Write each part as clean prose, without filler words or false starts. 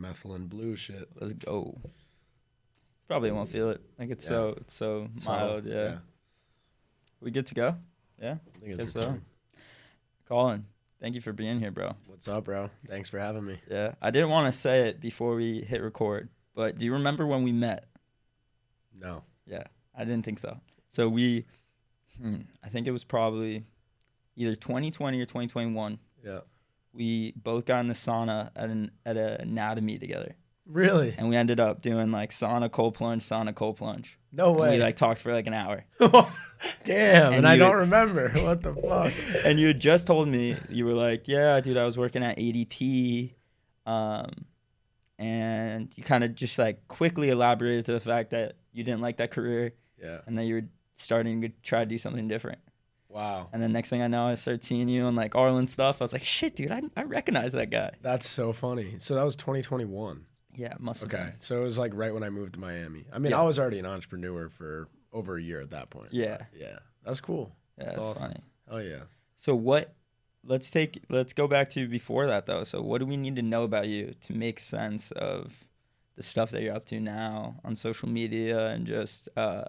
methylene blue shit. Let's go. Probably won't feel it. Like it's so Subtle. mild. Yeah. We good to go? Yeah. I think Guess it's so. recording. Colin, thank you for being here, bro. What's up, bro? Thanks for having me. Yeah. I didn't want to say it before we hit record, but do you remember when we met? No. Yeah. I didn't think so. So I think it was probably either 2020 or 2021. Yeah. We both got in the sauna at an anatomy together. Really? And we ended up doing like sauna, cold plunge. No And way. we like talked for like an hour. Damn, and I you- don't remember. What the fuck? And you had just told me, you were like, yeah, dude, I was working at ADP. And you kind of just like quickly elaborated to the fact that you didn't like that career Yeah. and that you were starting to try to do something different. Wow. And then next thing I know, I started seeing you on like Arlen stuff. I was like, shit, dude, I recognize that guy. That's so funny. So that was 2021. Yeah, it must have Okay. been. So it was like right when I moved to Miami. I mean, Yeah. I was already an entrepreneur for over a year at that point. Yeah. But yeah. That's cool. Yeah, That's that's awesome. funny. Oh, yeah. So let's go back to before that though. So what do we need to know about you to make sense of the stuff that you're up to now on social media and just the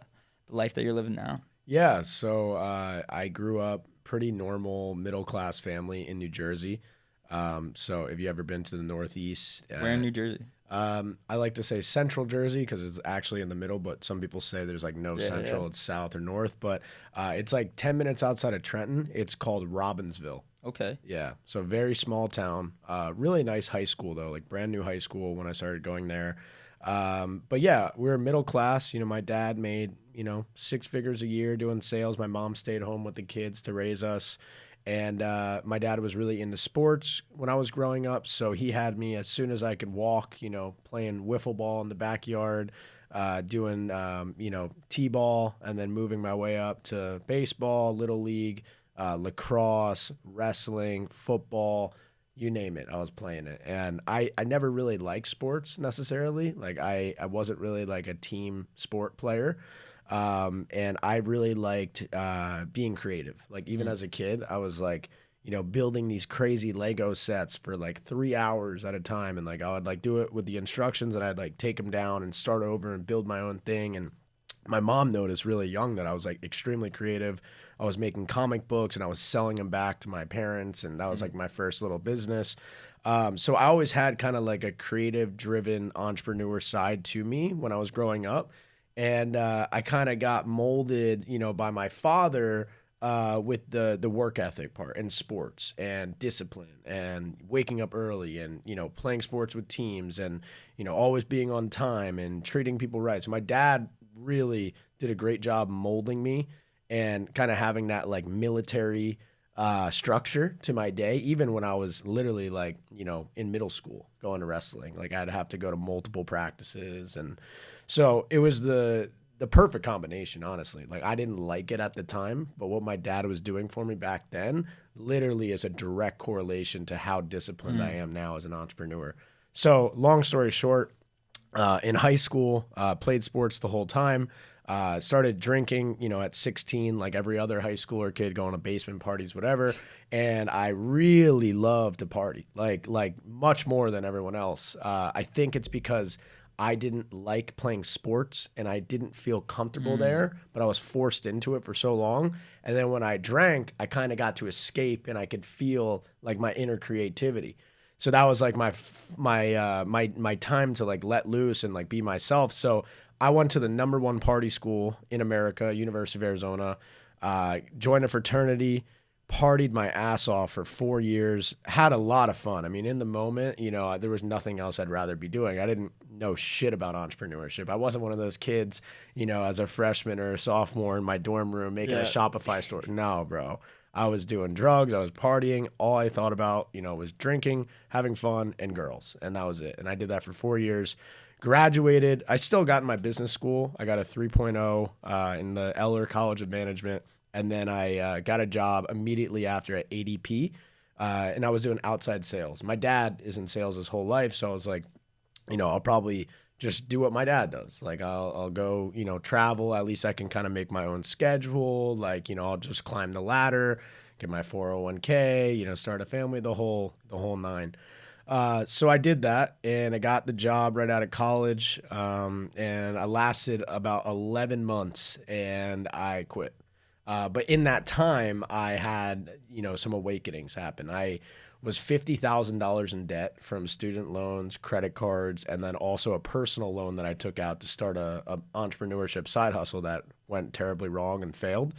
life that you're living now? Yeah. So I grew up pretty normal middle class family in New Jersey. So if you ever been to the Northeast, Where in New Jersey? I like to say Central Jersey because it's actually in the middle, but some people say there's like no Central, it's South or North. But it's like 10 minutes outside of Trenton. It's called Robbinsville. Okay. Yeah, so very small town. Really nice high school though, like brand new high school when I started going there. But yeah, we were middle class. You know, my dad made 6 figures a year doing sales. My mom stayed home with the kids to raise us. And my dad was really into sports when I was growing up, so he had me as soon as I could walk, playing wiffle ball in the backyard, doing, t-ball, and then moving my way up to baseball, little league, lacrosse, wrestling, football, you name it. I was playing it. And I never really liked sports necessarily. Like I wasn't really like a team sport player. And I really liked being creative. Like even as a kid, I was like, building these crazy Lego sets for like 3 hours at a time. And like I would like do it with the instructions and I'd like take them down and start over and build my own thing. And my mom noticed really young that I was like extremely creative. I was making comic books and I was selling them back to my parents. And that was like my first little business. So I always had kind of like a creative driven entrepreneur side to me when I was growing up. And I kind of got molded, by my father with the work ethic part and sports and discipline and waking up early and, playing sports with teams and, always being on time and treating people right. So my dad really did a great job molding me and kind of having that like military structure to my day, even when I was literally like, in middle school going to wrestling. Like I'd have to go to multiple practices and so it was the perfect combination, honestly. Like I didn't like it at the time, but what my dad was doing for me back then literally is a direct correlation to how disciplined I am now as an entrepreneur. So long story short, in high school, played sports the whole time. Started drinking, at 16, like every other high schooler kid, going to basement parties, whatever. And I really love to party, like much more than everyone else. I think it's because I didn't like playing sports and I didn't feel comfortable there, but I was forced into it for so long. And then when I drank, I kind of got to escape and I could feel like my inner creativity. So that was like my time to like let loose and like be myself. So I went to the #1 party school in America, University of Arizona, joined a fraternity, partied my ass off for 4 years, had a lot of fun. I mean, in the moment, there was nothing else I'd rather be doing. I didn't know shit about entrepreneurship. I wasn't one of those kids, as a freshman or a sophomore in my dorm room making a Shopify store. No, bro. I was doing drugs. I was partying. All I thought about, was drinking, having fun, and girls. And that was it. And I did that for 4 years. Graduated. I still got in my business school. I got a 3.0 in the Eller College of Management. And then I got a job immediately after at ADP, and I was doing outside sales. My dad is in sales his whole life, so I was like, I'll probably just do what my dad does. Like I'll go, travel. At least I can kind of make my own schedule. Like, I'll just climb the ladder, get my 401k, start a family, the whole nine. So I did that, and I got the job right out of college, and I lasted about 11 months, and I quit. But in that time, I had, some awakenings happen. I was $50,000 in debt from student loans, credit cards, and then also a personal loan that I took out to start a entrepreneurship side hustle that went terribly wrong and failed.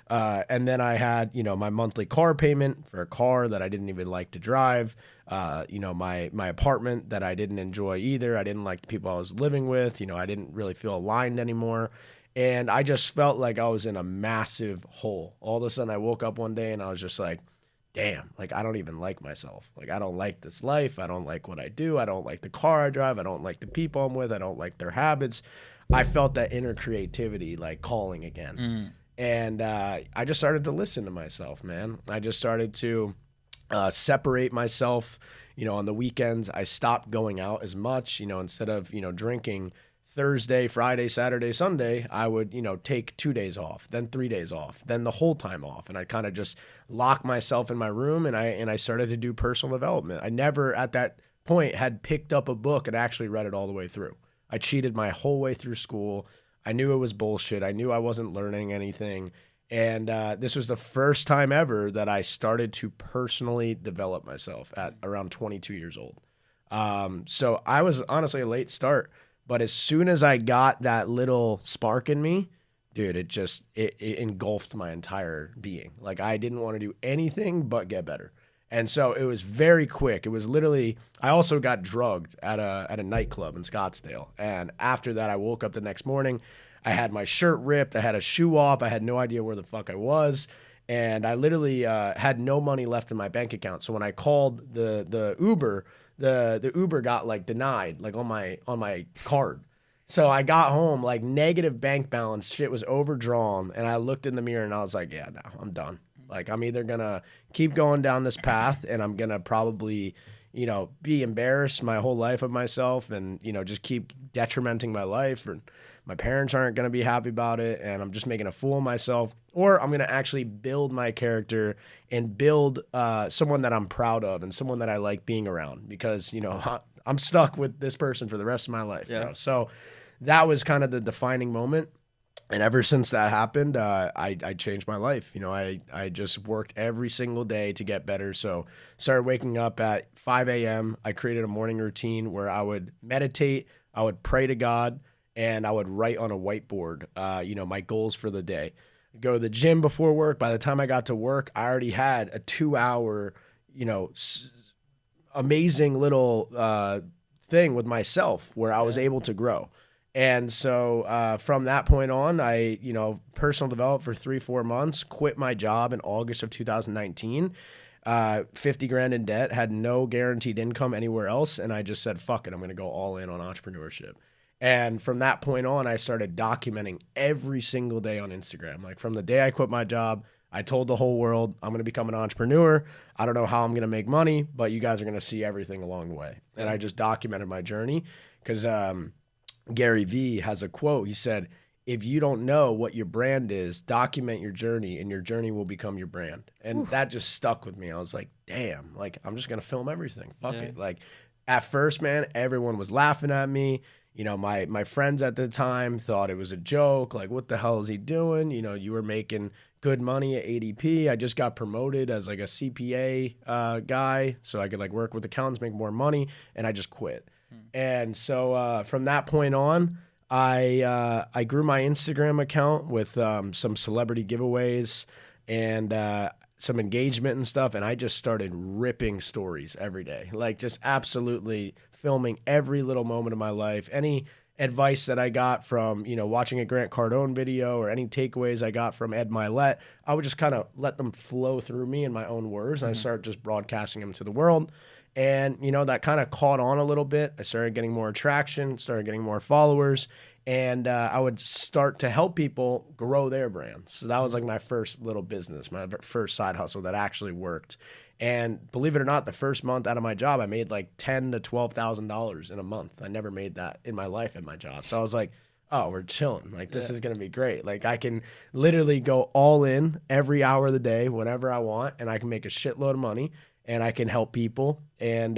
And then I had, my monthly car payment for a car that I didn't even like to drive. My apartment that I didn't enjoy either. I didn't like the people I was living with. I didn't really feel aligned anymore. And I just felt like I was in a massive hole. All of a sudden I woke up one day and I was just like, damn, like I don't even like myself. Like I don't like this life. I don't like what I do. I don't like the car I drive. I don't like the people I'm with. I don't like their habits. I felt that inner creativity like calling again. And I just started to listen to myself, man. I just started to separate myself. On the weekends, I stopped going out as much. Instead of, drinking Thursday, Friday, Saturday, Sunday, I would, take 2 days off, then 3 days off, then the whole time off. And I kind of just lock myself in my room, and I started to do personal development. I never at that point had picked up a book and actually read it all the way through. I cheated my whole way through school. I knew it was bullshit. I knew I wasn't learning anything. And this was the first time ever that I started to personally develop myself at around 22 years old. So I was honestly a late start. But as soon as I got that little spark in me, dude, it engulfed my entire being. Like I didn't want to do anything but get better. And so it was very quick. It was literally, I also got drugged at a nightclub in Scottsdale. And after that, I woke up the next morning. I had my shirt ripped. I had a shoe off. I had no idea where the fuck I was. And I literally had no money left in my bank account. So when I called the Uber, the Uber got like denied, like on my card. So I got home, like negative bank balance, shit was overdrawn. And I looked in the mirror and I was like, yeah, no, I'm done. Like I'm either gonna keep going down this path and I'm gonna probably, be embarrassed my whole life of myself and, just keep detrimenting my life, or my parents aren't gonna be happy about it and I'm just making a fool of myself, or I'm gonna actually build my character and build someone that I'm proud of and someone that I like being around, because, I'm stuck with this person for the rest of my life, bro. So that was kind of the defining moment. And ever since that happened, I changed my life. I just worked every single day to get better. So started waking up at 5 a.m. I created a morning routine where I would meditate, I would pray to God, and I would write on a whiteboard, my goals for the day. Go to the gym before work. By the time I got to work, I already had a 2-hour, amazing little thing with myself where I was able to grow. And so from that point on, I, personal developed for 3-4 months, quit my job in August of 2019, 50 grand in debt, had no guaranteed income anywhere else. And I just said, fuck it, I'm going to go all in on entrepreneurship. And from that point on, I started documenting every single day on Instagram. Like from the day I quit my job, I told the whole world, I'm going to become an entrepreneur. I don't know how I'm going to make money, but you guys are going to see everything along the way. And I just documented my journey because, Gary Vee has a quote. He said, if you don't know what your brand is, document your journey and your journey will become your brand. And that just stuck with me. I was like, damn, like I'm just going to film everything. Fuck it. Like at first, man, everyone was laughing at me. My friends at the time thought it was a joke. Like, what the hell is he doing? You were making good money at ADP. I just got promoted as like a CPA guy. So I could like work with accountants, make more money. And I just quit. And so from that point on, I grew my Instagram account with some celebrity giveaways and some engagement and stuff. And I just started ripping stories every day, like just absolutely filming every little moment of my life. Any advice that I got from, watching a Grant Cardone video or any takeaways I got from Ed Milet, I would just kind of let them flow through me in my own words. And I started just broadcasting them to the world. And, that kind of caught on a little bit. I started getting more attraction, started getting more followers, and I would start to help people grow their brands. So that was like my first little business, my first side hustle that actually worked. And believe it or not, the first month out of my job, I made like $10,000 to $12,000 in a month. I never made that in my life at my job. So I was like, oh, we're chilling. Like, this is going to be great. Like, I can literally go all in every hour of the day, whenever I want, and I can make a shitload of money. and I can help people and,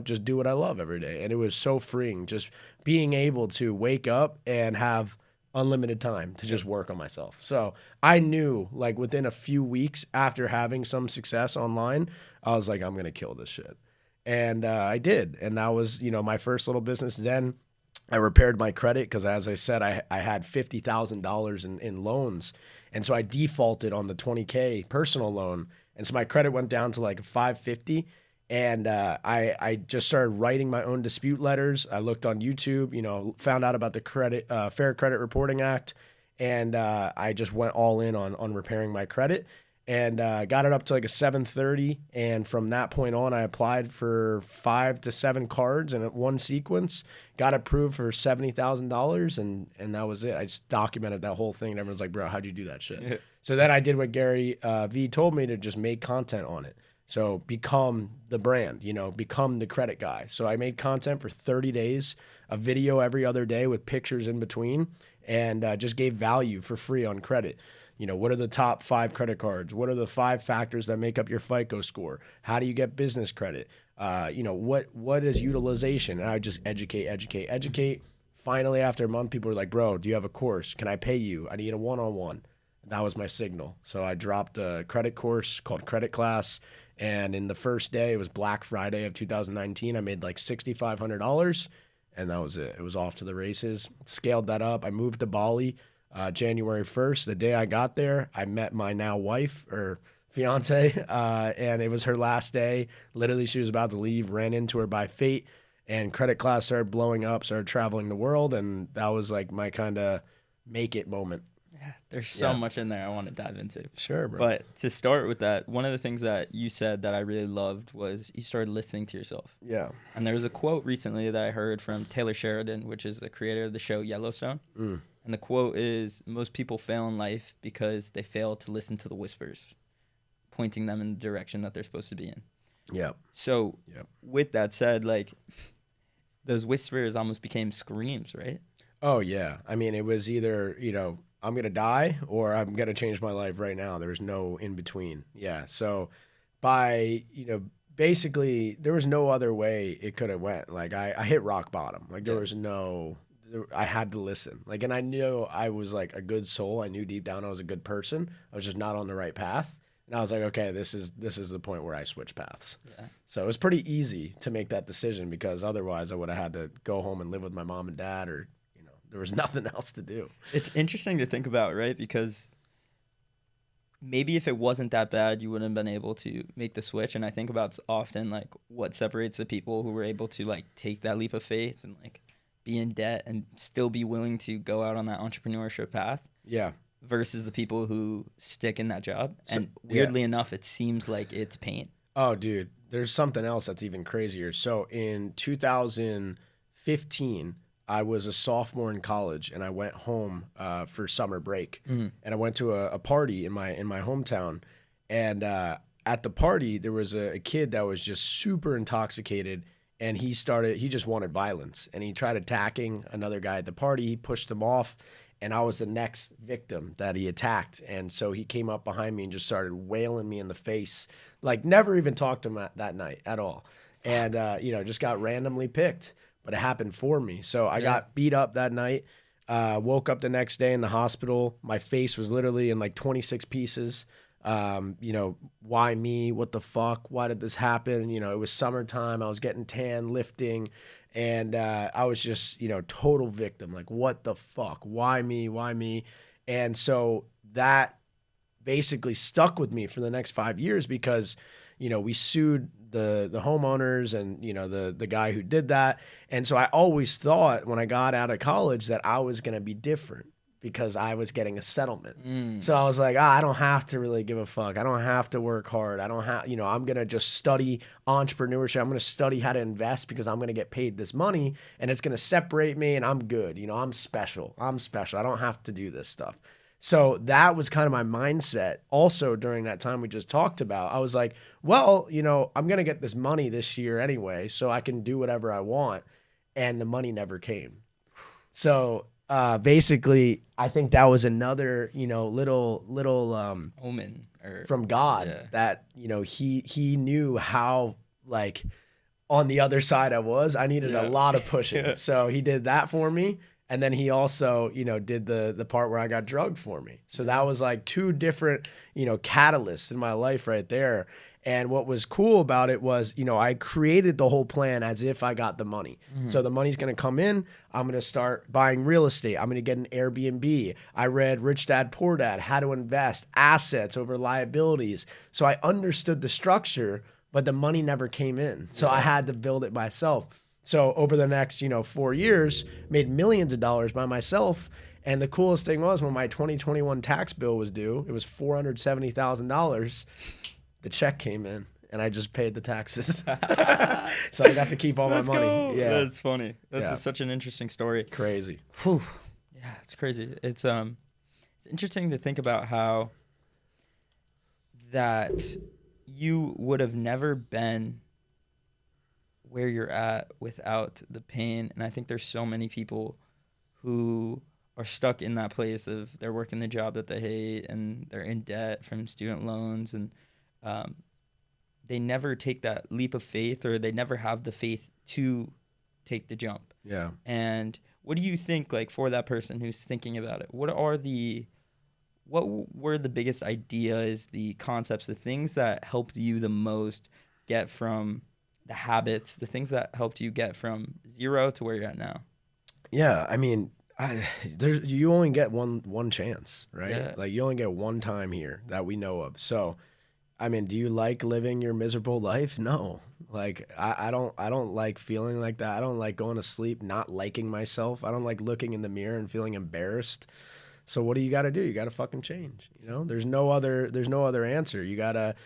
just do what I love every day. And it was so freeing just being able to wake up and have unlimited time to just work on myself. So I knew like within a few weeks after having some success online, I was like, I'm going to kill this shit. And I did. And that was, my first little business. Then I repaired my credit because, as I said, I had $50,000 in loans. And so I defaulted on the 20K personal loan. And so my credit went down to like 550. And I just started writing my own dispute letters. I looked on YouTube, found out about the Fair Credit Reporting Act. And I just went all in on repairing my credit. And got it up to like a 730. And from that point on, I applied for 5 to 7 cards in one sequence, got approved for $70,000. And that was it. I just documented that whole thing. And everyone's like, bro, how'd you do that shit? Yeah. So then I did what Gary V told me to just make content on it. So become the brand, become the credit guy. So I made content for 30 days, a video every other day with pictures in between, and just gave value for free on credit. What are the top 5 credit cards? What are the 5 factors that make up your FICO score? How do you get business credit? What is utilization? And I just educate. Finally, after a month, people were like, bro, do you have a course? Can I pay you? I need a one-on-one. That was my signal. So I dropped a credit course called Credit Class. And in the first day, it was Black Friday of 2019. I made like $6,500, and that was it. It was off to the races. Scaled that up. I moved to Bali January 1st. The day I got there, I met my now wife or fiance, and it was her last day. Literally, she was about to leave, ran into her by fate, and Credit Class started blowing up, started traveling the world, and that was like my kind of make it moment. Yeah, there's so much in there I want to dive into. Sure, bro. But to start with that, one of the things that you said that I really loved was you started listening to yourself. Yeah. And there was a quote recently that I heard from Taylor Sheridan, which is the creator of the show Yellowstone. And the quote is, most people fail in life because they fail to listen to the whispers, pointing them in the direction that they're supposed to be in. Yeah. So with that said, like those whispers almost became screams, right? Oh, yeah. I mean, it was either, I'm going to die or I'm going to change my life right now. There's no in between. Yeah. So basically there was no other way it could have went. Like I hit rock bottom. Like there was I had to listen. Like, and I knew I was like a good soul. I knew deep down I was a good person. I was just not on the right path. And I was like, okay, this is the point where I switch paths. Yeah. So it was pretty easy to make that decision because otherwise I would have had to go home and live with my mom and dad or there was nothing else to do. It's interesting to think about, right? Because maybe if it wasn't that bad, you wouldn't have been able to make the switch. And I think about often like what separates the people who were able to like take that leap of faith and like be in debt and still be willing to go out on that entrepreneurship path. Yeah. Versus the people who stick in that job. And weirdly enough, it seems like it's pain. Oh, dude, there's something else that's even crazier. So in 2015, I was a sophomore in college, and I went home for summer break, and I went to a party in my hometown, and at the party there was a kid that was just super intoxicated, and he just wanted violence, and he tried attacking another guy at the party. He pushed him off, and I was the next victim that he attacked, and so he came up behind me and just started wailing me in the face, like never even talked to him that night at all, and just got randomly picked. But it happened for me. So I got beat up that night, woke up the next day in the hospital. My face was literally in like 26 pieces. Why me? What the fuck? Why did this happen? It was summertime. I was getting tan, lifting. And I was just, total victim. Like, what the fuck? Why me? Why me? And so that basically stuck with me for the next 5 years because, we sued the homeowners and the guy who did that, and so I always thought when I got out of college that I was gonna be different because I was getting a settlement. So I was like, I don't have to really give a fuck. I don't have to work hard. I don't have, I'm gonna just study entrepreneurship. I'm gonna study how to invest because I'm gonna get paid this money and it's gonna separate me and I'm good. I'm special. I don't have to do this stuff. So that was kind of my mindset. Also, during that time we just talked about, I was like, well, I'm going to get this money this year anyway, so I can do whatever I want. And the money never came. So Basically, I think that was another, little Omen or from God yeah. that, he knew how, like, on the other side I needed a Yeah. lot of pushing. Yeah. So he did that for me. And then he also, did the part where I got drugged for me. So that was like two different, catalysts in my life right there. And what was cool about it was, I created the whole plan as if I got the money. So the money's going to come in. I'm going to start buying real estate. I'm going to get an Airbnb. I read Rich Dad, Poor Dad, how to invest, assets over liabilities. So I understood the structure, but the money never came in. So I had to build it myself. So over the next, 4 years, made millions of dollars by myself. And the coolest thing was when my 2021 tax bill was due, it was $470,000. The check came in and I just paid the taxes. So I got to keep all my money. Go. Yeah. That's funny. That's such an interesting story. Crazy. Whew. Yeah, it's crazy. It's interesting to think about how that you would have never been where you're at without the pain. And I think there's so many people who are stuck in that place of they're working the job that they hate and they're in debt from student loans, and they never take that leap of faith, or they never have the faith to take the jump. Yeah. And what do you think, like, for that person who's thinking about it, what were the biggest ideas, the concepts, the things that helped you the most get from the habits, the things that helped you get from zero to where you're at now? Yeah. I mean, you only get one chance, right? Yeah. Like you only get one time here that we know of. So, I mean, do you like living your miserable life? No. Like I don't like feeling like that. I don't like going to sleep not liking myself. I don't like looking in the mirror and feeling embarrassed. So what do you got to do? You got to fucking change. There's no other answer. You got to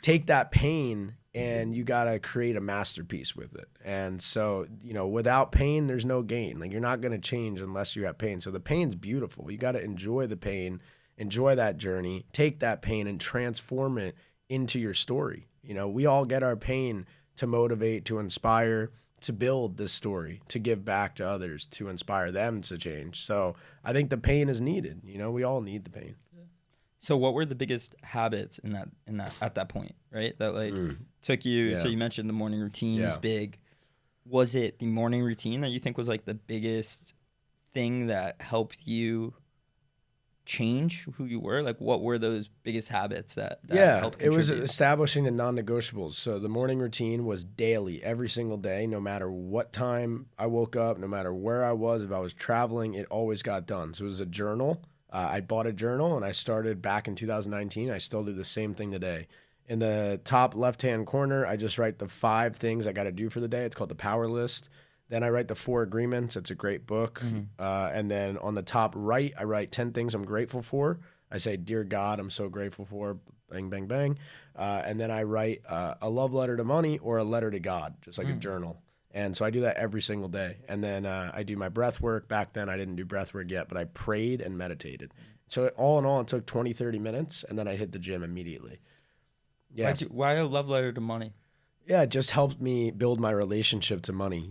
take that pain and you got to create a masterpiece with it. And so, without pain, there's no gain. Like you're not going to change unless you have pain. So the pain's beautiful. You got to enjoy the pain, enjoy that journey, take that pain and transform it into your story. We all get our pain to motivate, to inspire, to build this story, to give back to others, to inspire them to change. So I think the pain is needed. We all need the pain. So what were the biggest habits in that at that point, right? That took you. Yeah. So you mentioned the morning routine was Yeah. big. Was it the morning routine that you think was like the biggest thing that helped you change who you were? Like, what were those biggest habits that helped it was contribute? establishing the non-negotiables. So the morning routine was daily, every single day, no matter what time I woke up, no matter where I was, if I was traveling, it always got done. So it was a journal. I bought a journal and I started back in 2019. I still do the same thing today. In the top left-hand corner, I just write the 5 things I got to do for the day. It's called the Power List. Then I write the 4 Agreements. It's a great book. And then on the top right, I write 10 things I'm grateful for. I say, Dear God, I'm so grateful for, bang, bang, bang. And then I write a love letter to money or a letter to God, just like a journal. And so I do that every single day. And then I do my breath work. Back then, I didn't do breath work yet, but I prayed and meditated. So all in all, it took 20, 30 minutes, and then I hit the gym immediately. Yes. Why a love letter to money? Yeah, it just helped me build my relationship to money.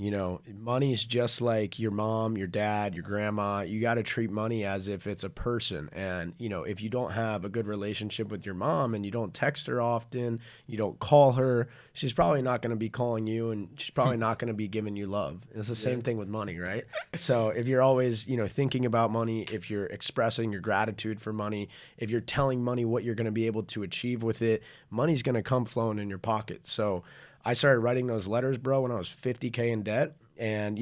Money's just like your mom, your dad, your grandma. You got to treat money as if it's a person. And, if you don't have a good relationship with your mom and you don't text her often, you don't call her, she's probably not going to be calling you and she's probably not going to be giving you love. It's the same thing with money, right? So if you're always, thinking about money, if you're expressing your gratitude for money, if you're telling money what you're going to be able to achieve with it, money's going to come flowing in your pocket. So I started writing those letters, bro, when I was $50K in debt. And,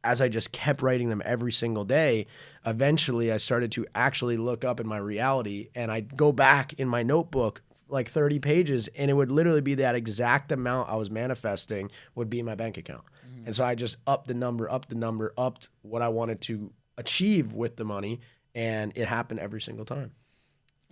as I just kept writing them every single day, eventually I started to actually look up in my reality and I'd go back in my notebook like 30 pages and it would literally be that exact amount I was manifesting would be in my bank account. And so I just upped the number, upped what I wanted to achieve with the money. And it happened every single time.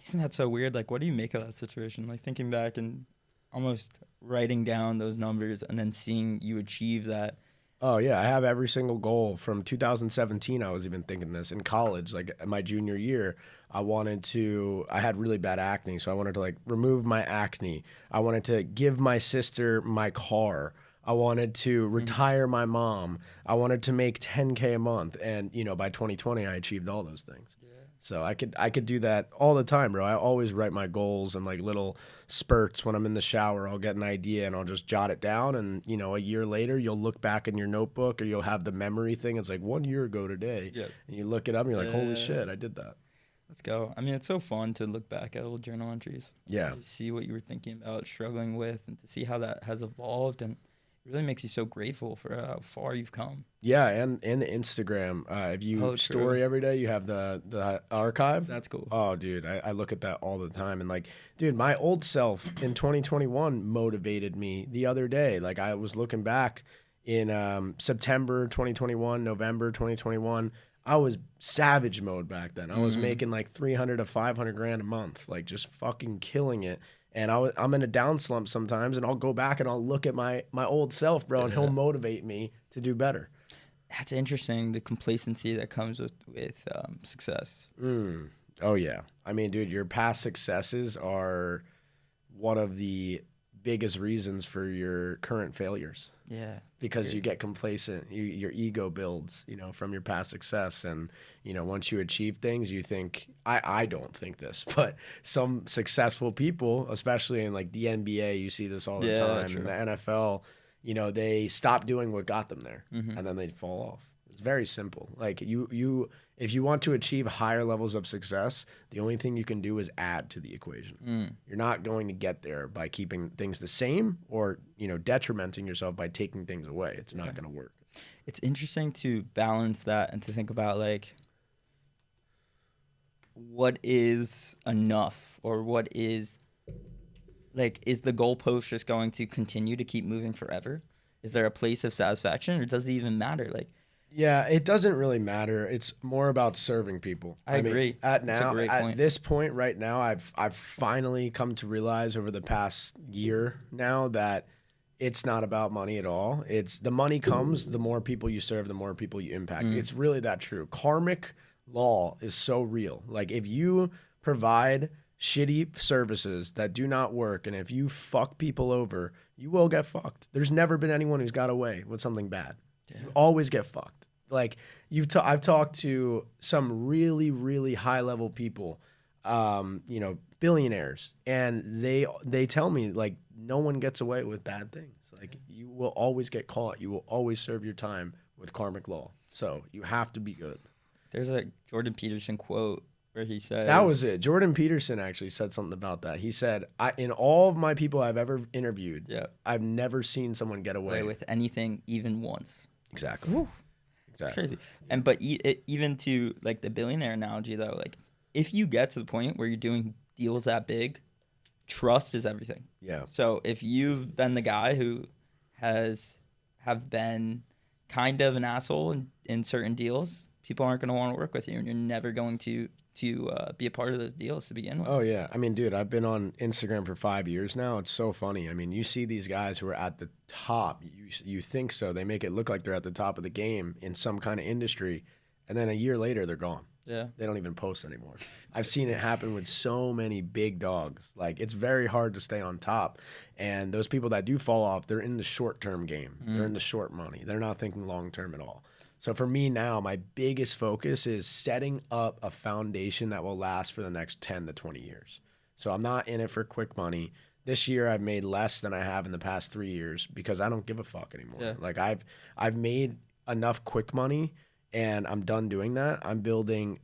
Isn't that so weird? Like, what do you make of that situation? Like, thinking back and almost writing down those numbers and then seeing you achieve that. Oh, yeah. I have every single goal from 2017. I was even thinking this in college, like my junior year. I had really bad acne. So I wanted to remove my acne. I wanted to give my sister my car. I wanted to retire my mom. I wanted to make 10K a month. And, you know, by 2020, I achieved all those things. So I could do that all the time, bro. I always write my goals in like little spurts. When I'm in the shower, I'll get an idea and I'll just jot it down. And, you know, a year later, you'll look back in your notebook or you'll have the memory thing. It's like 1 year ago today. Yep. And you look it up and you're like, holy shit, I did that. Let's go. I mean, it's so fun to look back at old journal entries. Yeah. To see what you were thinking about, struggling with, and to see how that has evolved. And it really makes you so grateful for how far you've come. Yeah, and the Instagram. If you story every day, you have the archive. That's cool. Oh, dude, I look at that all the time. And like, dude, my old self in 2021 motivated me the other day. Like I was looking back in September 2021, November 2021. I was savage mode back then. I was making like 300 to 500 grand a month, like just fucking killing it. And I'm in a down slump sometimes, and I'll go back and I'll look at my old self, bro, and he'll motivate me to do better. That's interesting, the complacency that comes with success. Oh, yeah. I mean, dude, your past successes are one of the biggest reasons for your current failures. Yeah. Because you get complacent. Your ego builds, you know, from your past success. And, you know, once you achieve things, you think, I don't think this, but some successful people, especially in like the NBA, you see this all the time. True. In the NFL, you know, they stop doing what got them there and then they fall off. It's very simple. Like if you want to achieve higher levels of success, the only thing you can do is add to the equation. You're not going to get there by keeping things the same or, you know, detrimenting yourself by taking things away. It's not going to work. It's interesting to balance that and to think about like what is enough, or what is like, is the goalpost just going to continue to keep moving forever? Is there a place of satisfaction, or does it even matter? Like, yeah, it doesn't really matter. It's more about serving people. I agree. At this point right now, I've finally come to realize over the past year now that it's not about money at all. It's the money comes, the more people you serve, the more people you impact. It's really that true. Karmic law is so real. Like if you provide shitty services that do not work, and if you fuck people over, you will get fucked. There's never been anyone who's got away with something bad. You always get fucked. Like I've talked to some really, really high level people, you know, billionaires, and they tell me like no one gets away with bad things. Like you will always get caught. You will always serve your time with karmic law. So you have to be good. There's a Jordan Peterson quote where he says, that was it. Jordan Peterson actually said something about that. He said, in all of my people I've ever interviewed, I've never seen someone get away with anything even once. Exactly. Woo. Exactly. It's crazy. And but even to like the billionaire analogy though, like if you get to the point where you're doing deals that big, trust is everything. Yeah. So if you've been the guy who have been kind of an asshole in certain deals, people aren't going to want to work with you, and you're never going to be a part of those deals to begin with. Oh, yeah. I mean, dude, I've been on Instagram for 5 years now. It's so funny. I mean, you see these guys who are at the top. You think so. They make it look like they're at the top of the game in some kind of industry, and then a year later, they're gone. Yeah. They don't even post anymore. I've seen it happen with so many big dogs. Like, it's very hard to stay on top. And those people that do fall off, they're in the short-term game. They're in the short money. They're not thinking long-term at all. So for me now, my biggest focus is setting up a foundation that will last for the next 10 to 20 years. So I'm not in it for quick money. This year I've made less than I have in the past 3 years because I don't give a fuck anymore. Yeah. Like I've made enough quick money and I'm done doing that. I'm building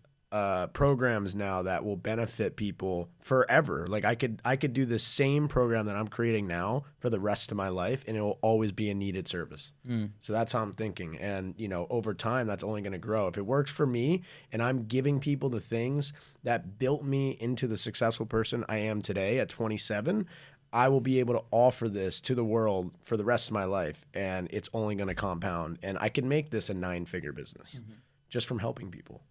programs now that will benefit people forever. Like I could do the same program that I'm creating now for the rest of my life, and it will always be a needed service. So that's how I'm thinking. And you know, over time, that's only going to grow. If it works for me, and I'm giving people the things that built me into the successful person I am today at 27, I will be able to offer this to the world for the rest of my life, and it's only going to compound. And I can make this a 9-figure business just from helping people.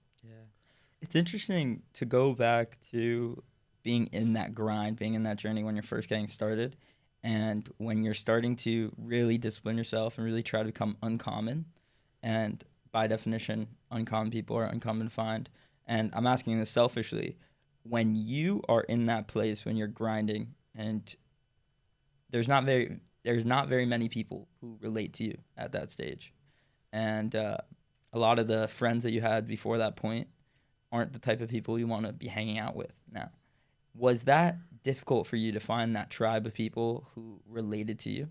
It's interesting to go back to being in that grind, being in that journey when you're first getting started, and when you're starting to really discipline yourself and really try to become uncommon. And by definition, uncommon people are uncommon to find. And I'm asking this selfishly, when you are in that place, when you're grinding and there's not there's not very many people who relate to you at that stage. And a lot of the friends that you had before that point aren't the type of people you want to be hanging out with now. Was that difficult for you to find that tribe of people who related to you?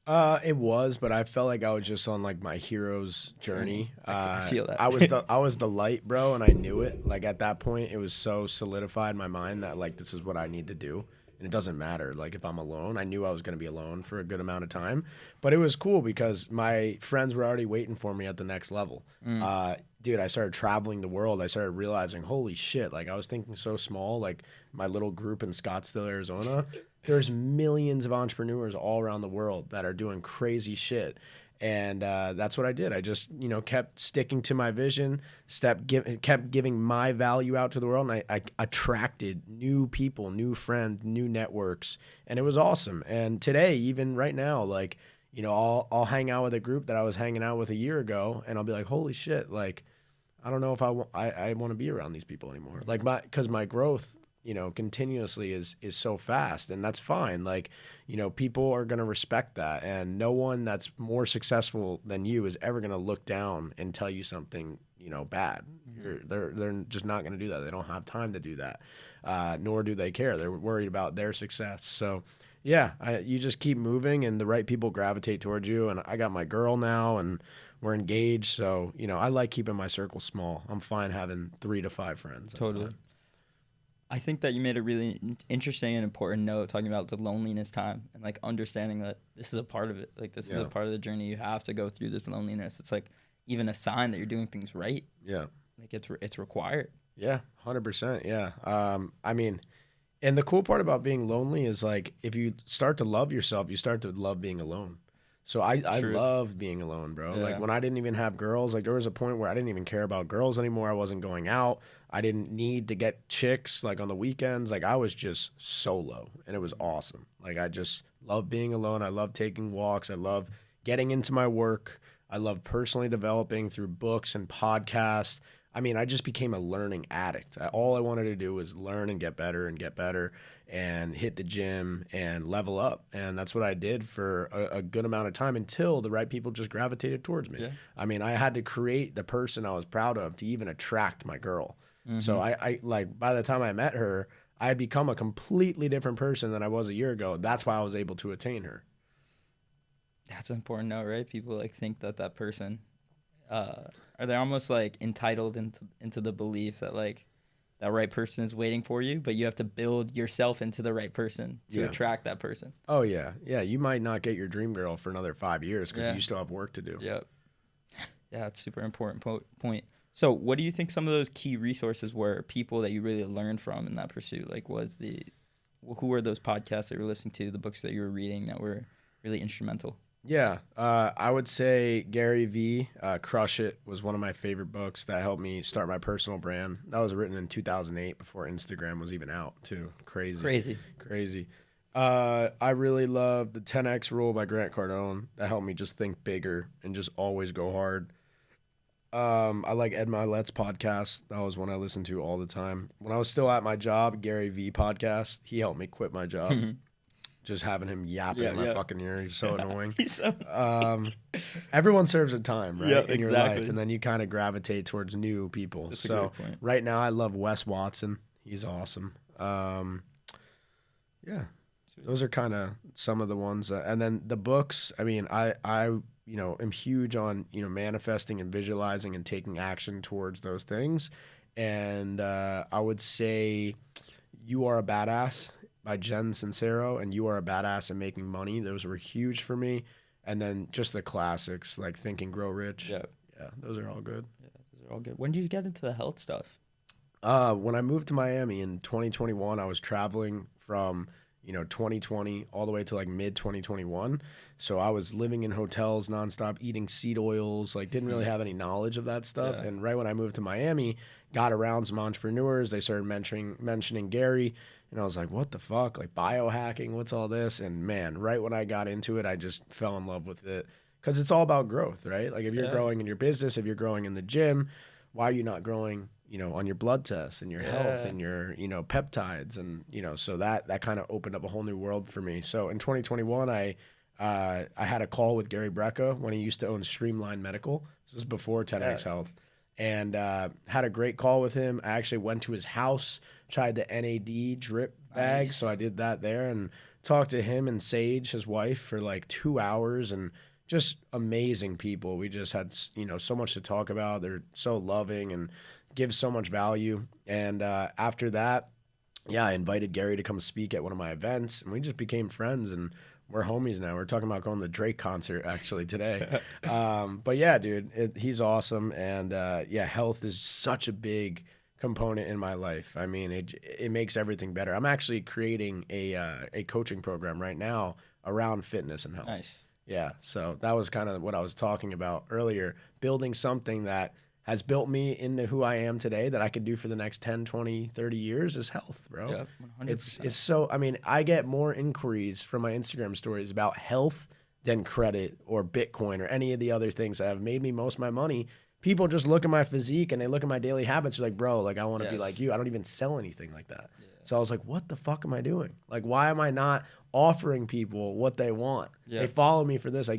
It was, but I felt like I was just on like my hero's journey. I feel that. I was the light, bro, and I knew it. Like at that point, it was so solidified in my mind that like this is what I need to do, and it doesn't matter. Like if I'm alone, I knew I was gonna be alone for a good amount of time, but it was cool because my friends were already waiting for me at the next level. Dude, I started traveling the world. I started realizing, holy shit, like I was thinking so small, like my little group in Scottsdale, Arizona. There's millions of entrepreneurs all around the world that are doing crazy shit. And that's what I did. I just, kept sticking to my vision, kept giving my value out to the world. And I attracted new people, new friends, new networks. And it was awesome. And today, even right now, like, I'll hang out with a group that I was hanging out with a year ago. And I'll be like, holy shit, like, I don't know if I want to be around these people anymore. Like, because my growth, continuously is so fast, and that's fine. Like, people are going to respect that, and no one that's more successful than you is ever going to look down and tell you something, bad. They're just not going to do that. They don't have time to do that. Nor do they care. They're worried about their success. So yeah, you just keep moving and the right people gravitate towards you. And I got my girl now and we're engaged. So, I like keeping my circle small. I'm fine having 3 to 5 friends. Totally. I think that you made a really interesting and important note talking about the loneliness time and like understanding that this is a part of it. Like this is a part of the journey. You have to go through this loneliness. It's like even a sign that you're doing things right. Yeah. Like it's required. Yeah. 100%. Yeah. I mean, and the cool part about being lonely is like, if you start to love yourself, you start to love being alone. So I love being alone, bro. Yeah. Like when I didn't even have girls, like there was a point where I didn't even care about girls anymore. I wasn't going out. I didn't need to get chicks like on the weekends. Like I was just solo and it was awesome. Like I just love being alone. I love taking walks. I love getting into my work. I love personally developing through books and podcasts. I mean, I just became a learning addict. All I wanted to do was learn and get better and hit the gym and level up. And that's what I did for a good amount of time until the right people just gravitated towards me. Yeah. I mean, I had to create the person I was proud of to even attract my girl. Mm-hmm. So I like by the time I met her, I had become a completely different person than I was a year ago. That's why I was able to attain her. That's an important note, right? People like think that person are they almost like entitled into the belief that like that right person is waiting for you, but you have to build yourself into the right person to attract that person. Oh yeah. Yeah. You might not get your dream girl for another 5 years because you still have work to do. Yep. Yeah. It's super important point. So what do you think some of those key resources were, people that you really learned from in that pursuit? Like who were those podcasts that you were listening to, the books that you were reading that were really instrumental? Yeah, I would say Gary V. Crush It was one of my favorite books that helped me start my personal brand. That was written in 2008 before Instagram was even out, too. Crazy. I really love the 10X Rule by Grant Cardone. That helped me just think bigger and just always go hard. I like Ed Milet's podcast. That was one I listened to all the time. When I was still at my job, Gary V. podcast, he helped me quit my job. Just having him yapping in my fucking ear. He's so annoying. He's so everyone serves a time, right? In your life. And then you kind of gravitate towards new people. That's so right now I love Wes Watson. He's awesome. Yeah. Those are kind of some of the ones. And then the books, I mean, I am huge on, manifesting and visualizing and taking action towards those things. And I would say You Are a Badass by Jen Sincero and You Are a Badass and Making Money. Those were huge for me. And then just the classics like Think and Grow Rich. Yeah, those are all good. Yeah, those are all good. When did you get into the health stuff? When I moved to Miami in 2021, I was traveling from 2020 all the way to like mid 2021. So I was living in hotels nonstop, eating seed oils, like didn't really have any knowledge of that stuff. Yeah. And right when I moved to Miami, got around some entrepreneurs. They started mentioning Gary. And I was like, what the fuck? Like biohacking, what's all this? And man, right when I got into it, I just fell in love with it because it's all about growth, right? Like if you're growing in your business, if you're growing in the gym, why are you not growing, on your blood tests and your health and your, peptides? And, so that kind of opened up a whole new world for me. So in 2021, I I had a call with Gary Brecka when he used to own Streamline Medical. This was before 10X Health. And had a great call with him. I actually went to his house, tried the NAD drip bag. Nice. So I did that there and talked to him and Sage, his wife, for like 2 hours, and just amazing people. We just had, so much to talk about. They're so loving and give so much value. And after that, yeah, I invited Gary to come speak at one of my events, and we just became friends, and we're homies now. We're talking about going to the Drake concert actually today. But yeah, dude, he's awesome. And yeah, health is such a big component in my life. I mean, it makes everything better. I'm actually creating a coaching program right now around fitness and health. Nice. Yeah, so that was kind of what I was talking about earlier, building something that has built me into who I am today that I could do for the next 10, 20, 30 years is health, bro. Yeah, 100%. It's so, I mean, I get more inquiries from my Instagram stories about health than credit or Bitcoin or any of the other things that have made me most of my money. People just look at my physique and they look at my daily habits. They're like, bro, like I want to be like you. I don't even sell anything like that. Yeah. So I was like, what the fuck am I doing? Like, why am I not offering people what they want? Yeah. They follow me for this. I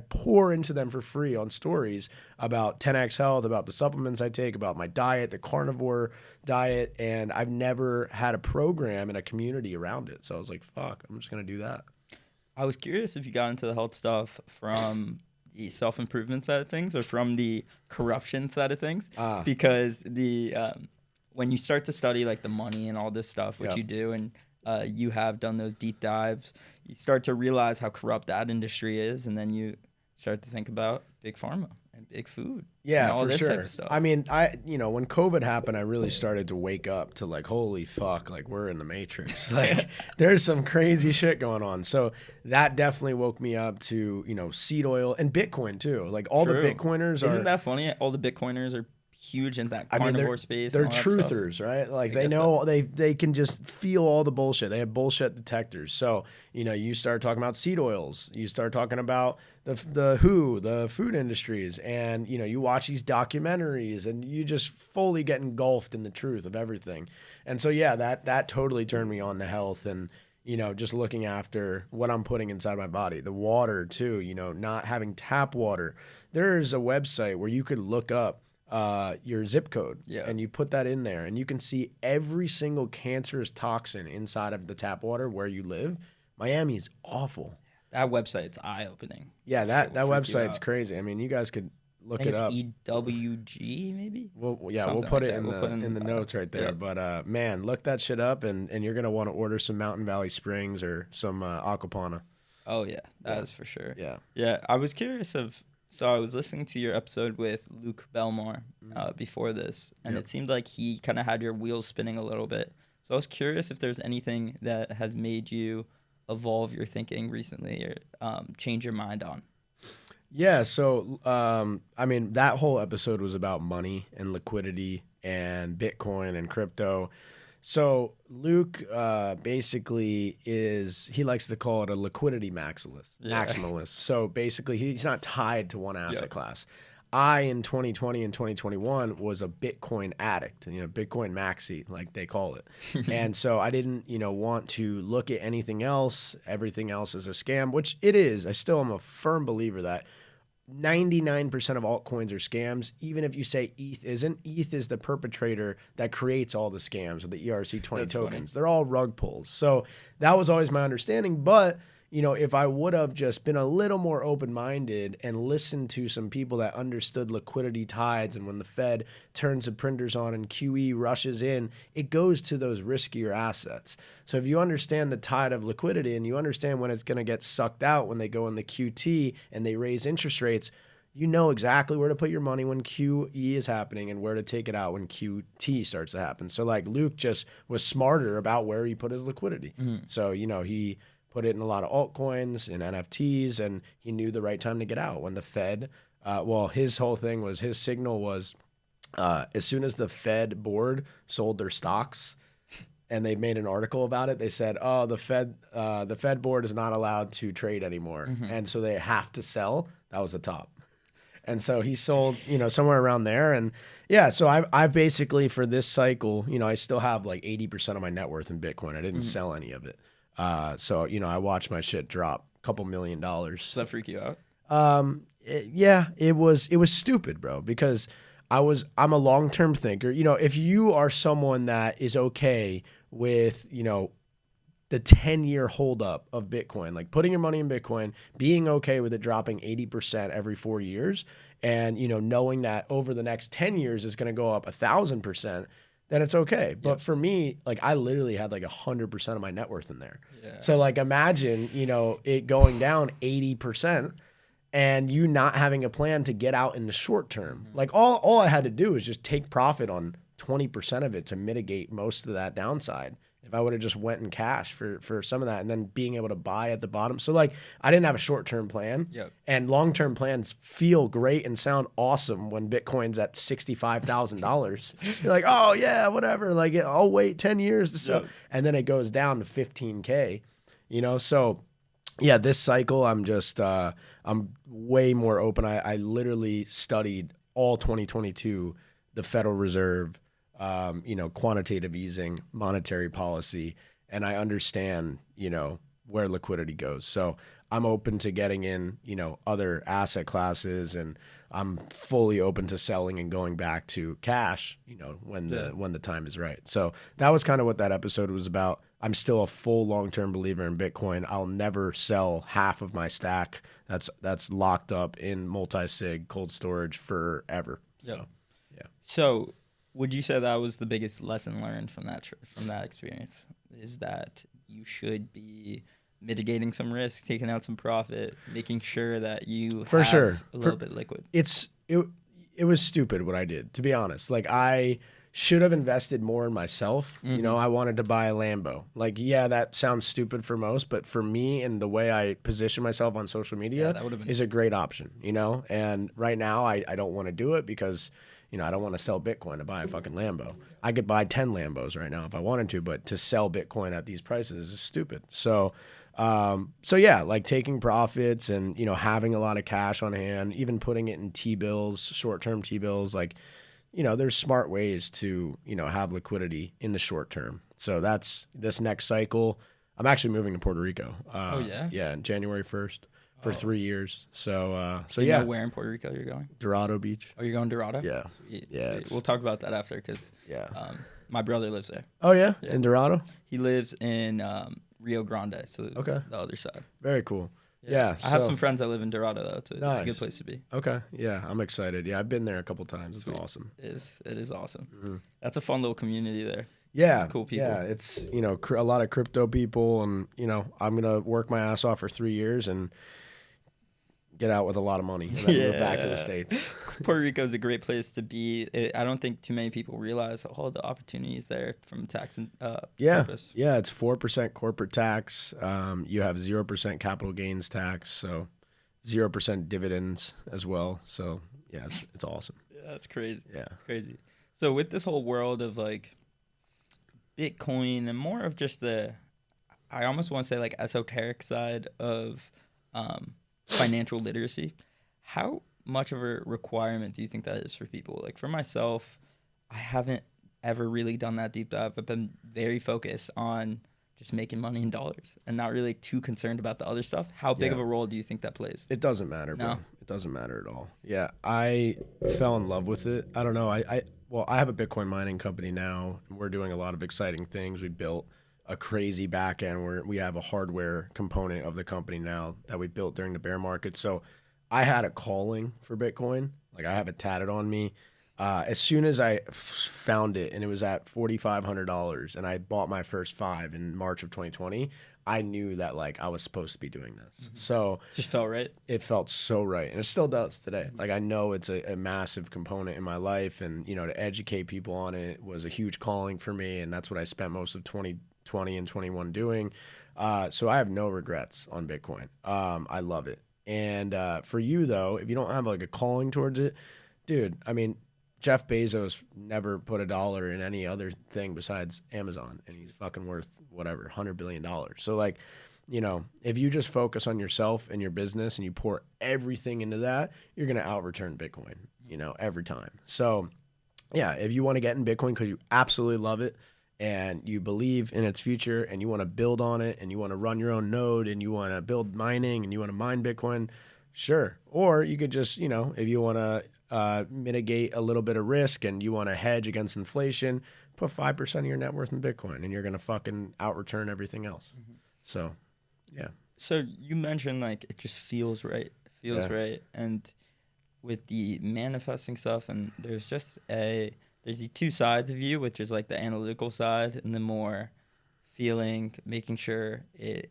pour into them for free on stories about 10X Health, about the supplements I take, about my diet, the carnivore diet. And I've never had a program and a community around it. So I was like, fuck, I'm just going to do that. I was curious if you got into the health stuff from the self-improvement side of things or from the corruption side of things, because when you start to study like the money and all this stuff, which you do, and you have done those deep dives, you start to realize how corrupt that industry is, and then you start to think about big pharma and big food. Yeah, and all for this sure. type of stuff. I mean, when COVID happened, I really started to wake up to like, holy fuck, like we're in the Matrix. Like there's some crazy shit going on. So that definitely woke me up to, seed oil and Bitcoin too. Like all the Bitcoiners are. Isn't that funny? All the Bitcoiners are huge in that carnivore space. They're truthers, right? Like they know they can just feel all the bullshit. They have bullshit detectors. So, you start talking about seed oils. You start talking about the food industries, and you watch these documentaries and you just fully get engulfed in the truth of everything. And so yeah, that totally turned me on to health and just looking after what I'm putting inside my body. The water too, not having tap water. There's a website where you could look up your zip code and you put that in there and you can see every single cancerous toxin inside of the tap water where you live. Miami is awful. That website's eye-opening. Yeah, that website's crazy. I mean, you guys could look it up. EWG maybe? We'll put it in the notes right there. Yeah. But man, look that shit up and you're going to want to order some Mountain Valley Springs or some Aquapana. Oh yeah, that is for sure. Yeah. Yeah, I was curious so I was listening to your episode with Luke Belmar before this, and it seemed like he kind of had your wheels spinning a little bit. So I was curious if there's anything that has made you evolve your thinking recently or change your mind on. Yeah, so I mean, that whole episode was about money and liquidity and Bitcoin and crypto. So Luke basically he likes to call it a liquidity maximalist. So basically he's not tied to one asset class. I, in 2020 and 2021, was a Bitcoin addict, Bitcoin maxi, like they call it. And so I didn't, want to look at anything else. Everything else is a scam, which it is. I still am a firm believer that 99% of altcoins are scams. Even if you say ETH isn't, ETH is the perpetrator that creates all the scams with the ERC20 tokens. They're all rug pulls. So that was always my understanding. But if I would have just been a little more open-minded and listened to some people that understood liquidity tides, and when the Fed turns the printers on and QE rushes in, it goes to those riskier assets. So if you understand the tide of liquidity and you understand when it's going to get sucked out when they go in the QT and they raise interest rates, you know exactly where to put your money when QE is happening and where to take it out when QT starts to happen. So like Luke just was smarter about where he put his liquidity. So, he put it in a lot of altcoins and NFTs, and he knew the right time to get out when the Fed, his whole thing was, his signal was as soon as the Fed board sold their stocks and they made an article about it, they said, oh, the Fed board is not allowed to trade anymore. And so they have to sell. That was the top. And so he sold, somewhere around there. And yeah, so I basically, for this cycle, I still have like 80% of my net worth in Bitcoin. I didn't sell any of it. So, I watched my shit drop couple $1 million. Does that freak you out? Yeah, it was stupid, bro, because I'm a long-term thinker. You know, if you are someone that is okay with, you know, the 10-year holdup of Bitcoin, like putting your money in Bitcoin, being okay with it dropping 80% every 4 years, and, you know, knowing that over the next 10 years it's going to go up 1,000%, then it's okay. But for me, like I literally had like 100% of my net worth in there. Yeah. So like imagine, you know, it going down 80% and you not having a plan to get out in the short term. Like all I had to do was just take profit on 20% of it to mitigate most of that downside. If I would have just went in cash for some of that and then being able to buy at the bottom. So like I didn't have a short-term plan. Yep. And long-term plans feel great and sound awesome when Bitcoin's at $65,000. You're like, oh yeah, whatever. Like I'll wait 10 years to sell. Yep. And then it goes down to 15K, you know? So yeah, this cycle, I'm just, I'm way more open. I literally studied all 2022, the Federal Reserve, you know, quantitative easing, monetary policy, and I understand, you know, where liquidity goes. So I'm open to getting in, you know, other asset classes, and I'm fully open to selling and going back to cash, you know, when the time is right. So that was kind of what that episode was about. I'm still a full long-term believer in Bitcoin. I'll never sell half of my stack that's locked up in multi-sig cold storage forever. So, yeah. So would you say that was the biggest lesson learned from that experience? Is that you should be mitigating some risk, taking out some profit, making sure that you for have sure a little bit liquid? It was stupid what I did, to be honest. Like I should have invested more in myself. You know, I wanted to buy a Lambo. Like, yeah, that sounds stupid for most, but for me and the way I position myself on social media is a great option, you know? And right now I don't want to do it because, you know, I don't want to sell Bitcoin to buy a fucking Lambo. I could buy 10 Lambos right now if I wanted to, but to sell Bitcoin at these prices is stupid. So yeah, like taking profits and, you know, having a lot of cash on hand, even putting it in T-bills, short-term T-bills, like, you know, there's smart ways to, you know, have liquidity in the short term. So that's this next cycle. I'm actually moving to Puerto Rico. Oh yeah? Yeah, January 1st for 3 years. So Do you know where in Puerto Rico you're going? Dorado Beach. Oh, you're going to Dorado? Yeah. Sweet. Yeah. Sweet. We'll talk about that after because my brother lives there. Oh yeah? In Dorado? He lives in Rio Grande, so the other side. Very cool. Yeah, I have some friends that live in Dorado though too. Nice. It's a good place to be. Okay, yeah, I'm excited. Yeah, I've been there a couple times. It's awesome. It is awesome. Mm-hmm. That's a fun little community there. Yeah, it's cool people. Yeah, it's, you know, a lot of crypto people, and, you know, I'm gonna work my ass off for 3 years and get out with a lot of money and then move back to the States. Puerto Rico is a great place to be. I don't think too many people realize all the opportunities there from tax and purpose. Yeah, it's 4% corporate tax. You have 0% capital gains tax, so 0% dividends as well. So yeah, it's awesome. Yeah, that's crazy. Yeah, it's crazy. So with this whole world of like Bitcoin and more of just I almost want to say like esoteric side of financial literacy, how much of a requirement do you think that is for people? Like for myself, I haven't ever really done that deep dive. I've been very focused on just making money in dollars and not really too concerned about the other stuff. How big of a role do you think that plays? It doesn't matter, bro. It doesn't matter at all. Yeah, I fell in love with it. I don't know. I have a Bitcoin mining company now, and we're doing a lot of exciting things. We built a crazy back end where we have a hardware component of the company now that we built during the bear market. So I had a calling for Bitcoin. Like I have it tatted on me. As soon as I found it and it was at $4,500 and I bought my first 5 in March of 2020, I knew that like I was supposed to be doing this. Mm-hmm. So just felt right. It felt so right. And it still does today. Like I know it's a massive component in my life, and, you know, to educate people on it was a huge calling for me. And that's what I spent most of 2020 and 21 doing. So I have no regrets on Bitcoin. I love it. And for you though, if you don't have like a calling towards it, dude, I mean, Jeff Bezos never put $1 in any other thing besides Amazon, and he's fucking worth whatever, $100 billion. So like, you know, if you just focus on yourself and your business and you pour everything into that, you're going to out-return Bitcoin, you know, every time. So yeah, if you want to get in Bitcoin because you absolutely love it and you believe in its future and you want to build on it and you want to run your own node and you want to build mining and you want to mine Bitcoin, sure. Or you could just, if you want to mitigate a little bit of risk and you want to hedge against inflation, put 5% of your net worth in Bitcoin and you're going to fucking out return everything else. So, yeah. So you mentioned like it just feels right. It feels right. And with the manifesting stuff, and there's the two sides of you, which is like the analytical side and the more feeling, making sure it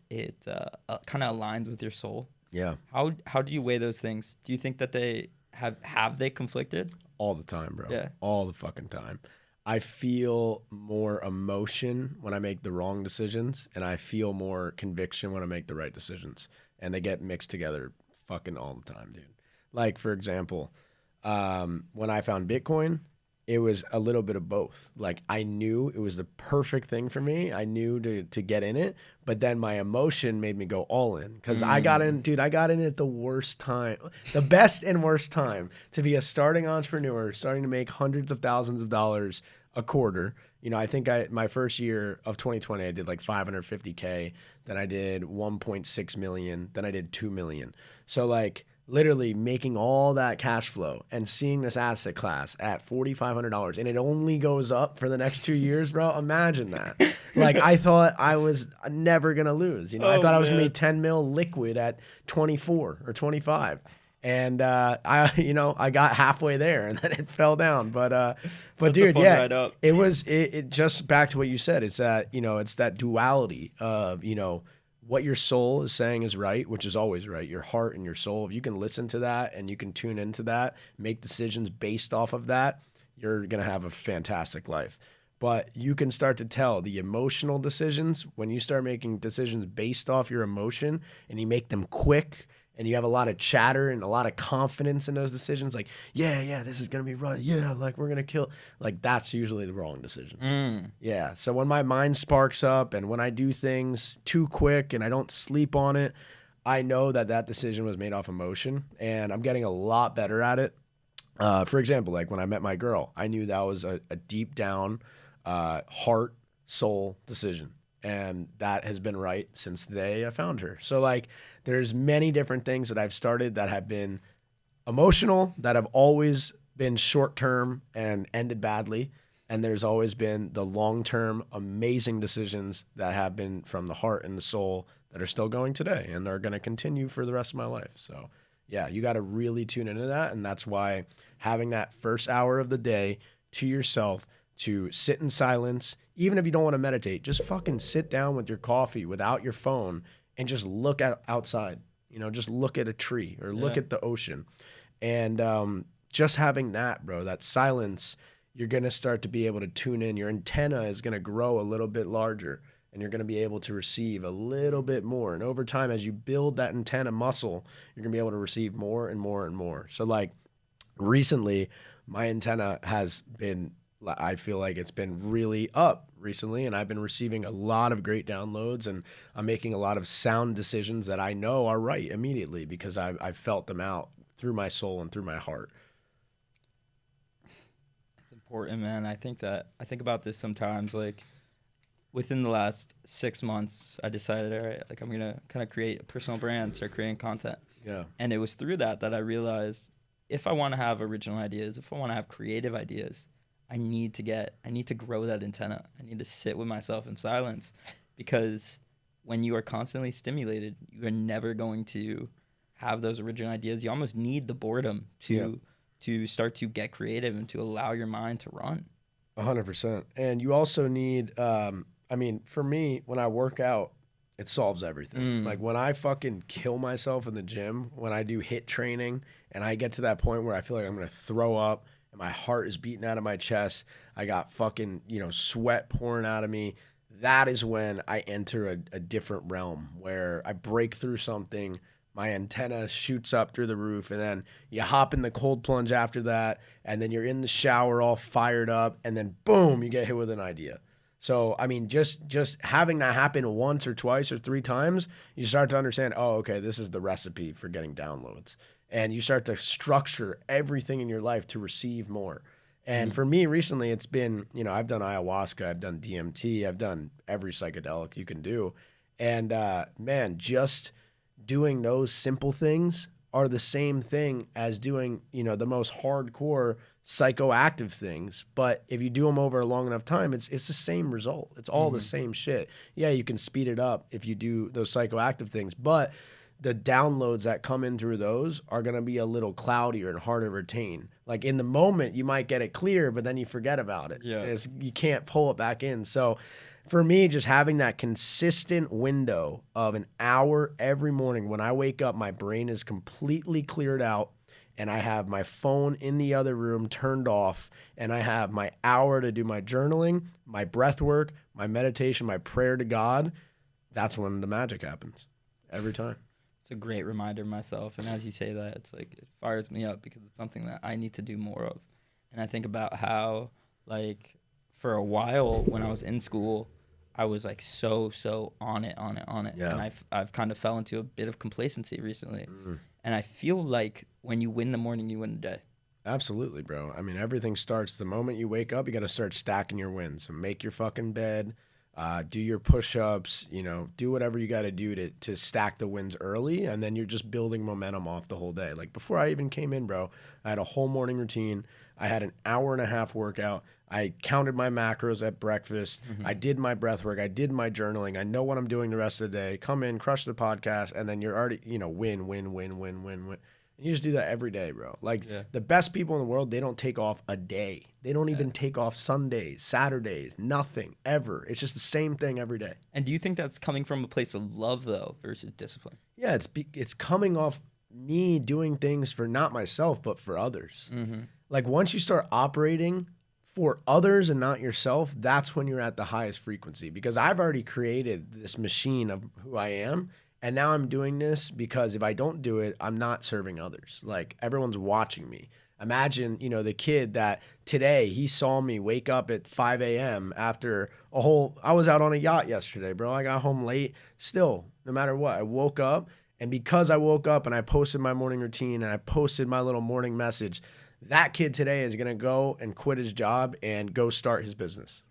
kind of aligns with your soul. Yeah. How do you weigh those things? Do you think that they have they conflicted? All the time, bro. Yeah. All the fucking time. I feel more emotion when I make the wrong decisions, and I feel more conviction when I make the right decisions. And they get mixed together fucking all the time, dude. Like, for example, when I found Bitcoin, it was a little bit of both. Like, I knew it was the perfect thing for me. I knew to get in it, but then my emotion made me go all in because I got in at the worst time, the best and worst time to be a starting entrepreneur, starting to make hundreds of thousands of dollars a quarter. I think my first year of 2020, I did like 550K. Then I did 1.6 million. Then I did 2 million. So like, literally making all that cash flow and seeing this asset class at $4,500 and it only goes up for the next 2 years, bro. Imagine that. Like, I thought I was never going to lose. I thought I was going to be 10 mil liquid at 24 or 25. And I got halfway there and then it fell down. But dude, yeah, it just back to what you said. It's that, it's that duality of, what your soul is saying is right, which is always right. Your heart and your soul, if you can listen to that and you can tune into that, make decisions based off of that, you're going to have a fantastic life. But you can start to tell the emotional decisions when you start making decisions based off your emotion and you make them quick and you have a lot of chatter and a lot of confidence in those decisions. Like, yeah, this is going to be right. Yeah, like we're going to kill. Like, that's usually the wrong decision. Yeah. So when my mind sparks up and when I do things too quick and I don't sleep on it, I know that decision was made off emotion and I'm getting a lot better at it. For example, like when I met my girl, I knew that was a deep down heart, soul decision. And that has been right since the day I found her. So like there's many different things that I've started that have been emotional, that have always been short term and ended badly. And there's always been the long term amazing decisions that have been from the heart and the soul that are still going today and are going to continue for the rest of my life. So yeah, you got to really tune into that. And that's why having that first hour of the day to yourself, to sit in silence, even if you don't want to meditate, just fucking sit down with your coffee without your phone and just look outside, just look at a tree or look at the ocean. And just having that, bro, that silence, you're going to start to be able to tune in. Your antenna is going to grow a little bit larger and you're going to be able to receive a little bit more. And over time, as you build that antenna muscle, you're going to be able to receive more and more and more. So like recently, my antenna has been, I feel like it's been really up recently and I've been receiving a lot of great downloads and I'm making a lot of sound decisions that I know are right immediately because I've felt them out through my soul and through my heart. It's important, man. I think about this sometimes. Like within the last 6 months, I decided, all right, like I'm going to kind of create a personal brand, start creating content. Yeah. And it was through that I realized if I want to have original ideas, if I want to have creative ideas, I need to grow that antenna. I need to sit with myself in silence because when you are constantly stimulated, you are never going to have those original ideas. You almost need the boredom to start to get creative and to allow your mind to run. 100%. And you also need, for me, when I work out, it solves everything. Like when I fucking kill myself in the gym, when I do HIIT training and I get to that point where I feel like I'm going to throw up, and my heart is beating out of my chest. I got fucking, sweat pouring out of me. That is when I enter a different realm where I break through something. My antenna shoots up through the roof and then you hop in the cold plunge after that. And then you're in the shower all fired up and then boom, you get hit with an idea. So, just having that happen once or twice or 3 times, you start to understand, oh, okay, this is the recipe for getting downloads. And you start to structure everything in your life to receive more. And for me recently, it's been, I've done ayahuasca, I've done DMT, I've done every psychedelic you can do. And man, just doing those simple things are the same thing as doing, the most hardcore psychoactive things. But if you do them over a long enough time, it's the same result. It's all the same shit. Yeah, you can speed it up if you do those psychoactive things, but the downloads that come in through those are going to be a little cloudier and harder to retain. Like in the moment, you might get it clear, but then you forget about it. Yeah. You can't pull it back in. So for me, just having that consistent window of an hour every morning when I wake up, my brain is completely cleared out and I have my phone in the other room turned off and I have my hour to do my journaling, my breath work, my meditation, my prayer to God. That's when the magic happens every time. It's a great reminder myself. And as you say that, it's like it fires me up because it's something that I need to do more of. And I think about how, like, for a while when I was in school, I was like so on it. Yeah. And I've kind of fell into a bit of complacency recently. And I feel like when you win the morning, you win the day. Absolutely, bro. I mean, everything starts the moment you wake up. You got to start stacking your wins. So make your fucking bed. Do your push-ups, do whatever you got to do to stack the wins early, and then you're just building momentum off the whole day. Like before I even came in, bro, I had a whole morning routine. I had an hour and a half workout. I counted my macros at breakfast. I did my breath work. I did my journaling. I know what I'm doing the rest of the day. Come in, crush the podcast, and then you're already, win. And you just do that every day, bro. Like the best people in the world, they don't take off a day. They don't even take off Sundays, Saturdays, nothing, ever. It's just the same thing every day. And do you think that's coming from a place of love, though, versus discipline? Yeah, it's coming off me doing things for not myself, but for others. Like once you start operating for others and not yourself, that's when you're at the highest frequency. Because I've already created this machine of who I am. And now I'm doing this because if I don't do it, I'm not serving others. Like everyone's watching me. Imagine, the kid that today he saw me wake up at 5 a.m. after I was out on a yacht yesterday, bro. I got home late. Still, no matter what, I woke up. And because I woke up and I posted my morning routine and I posted my little morning message, that kid today is going to go and quit his job and go start his business.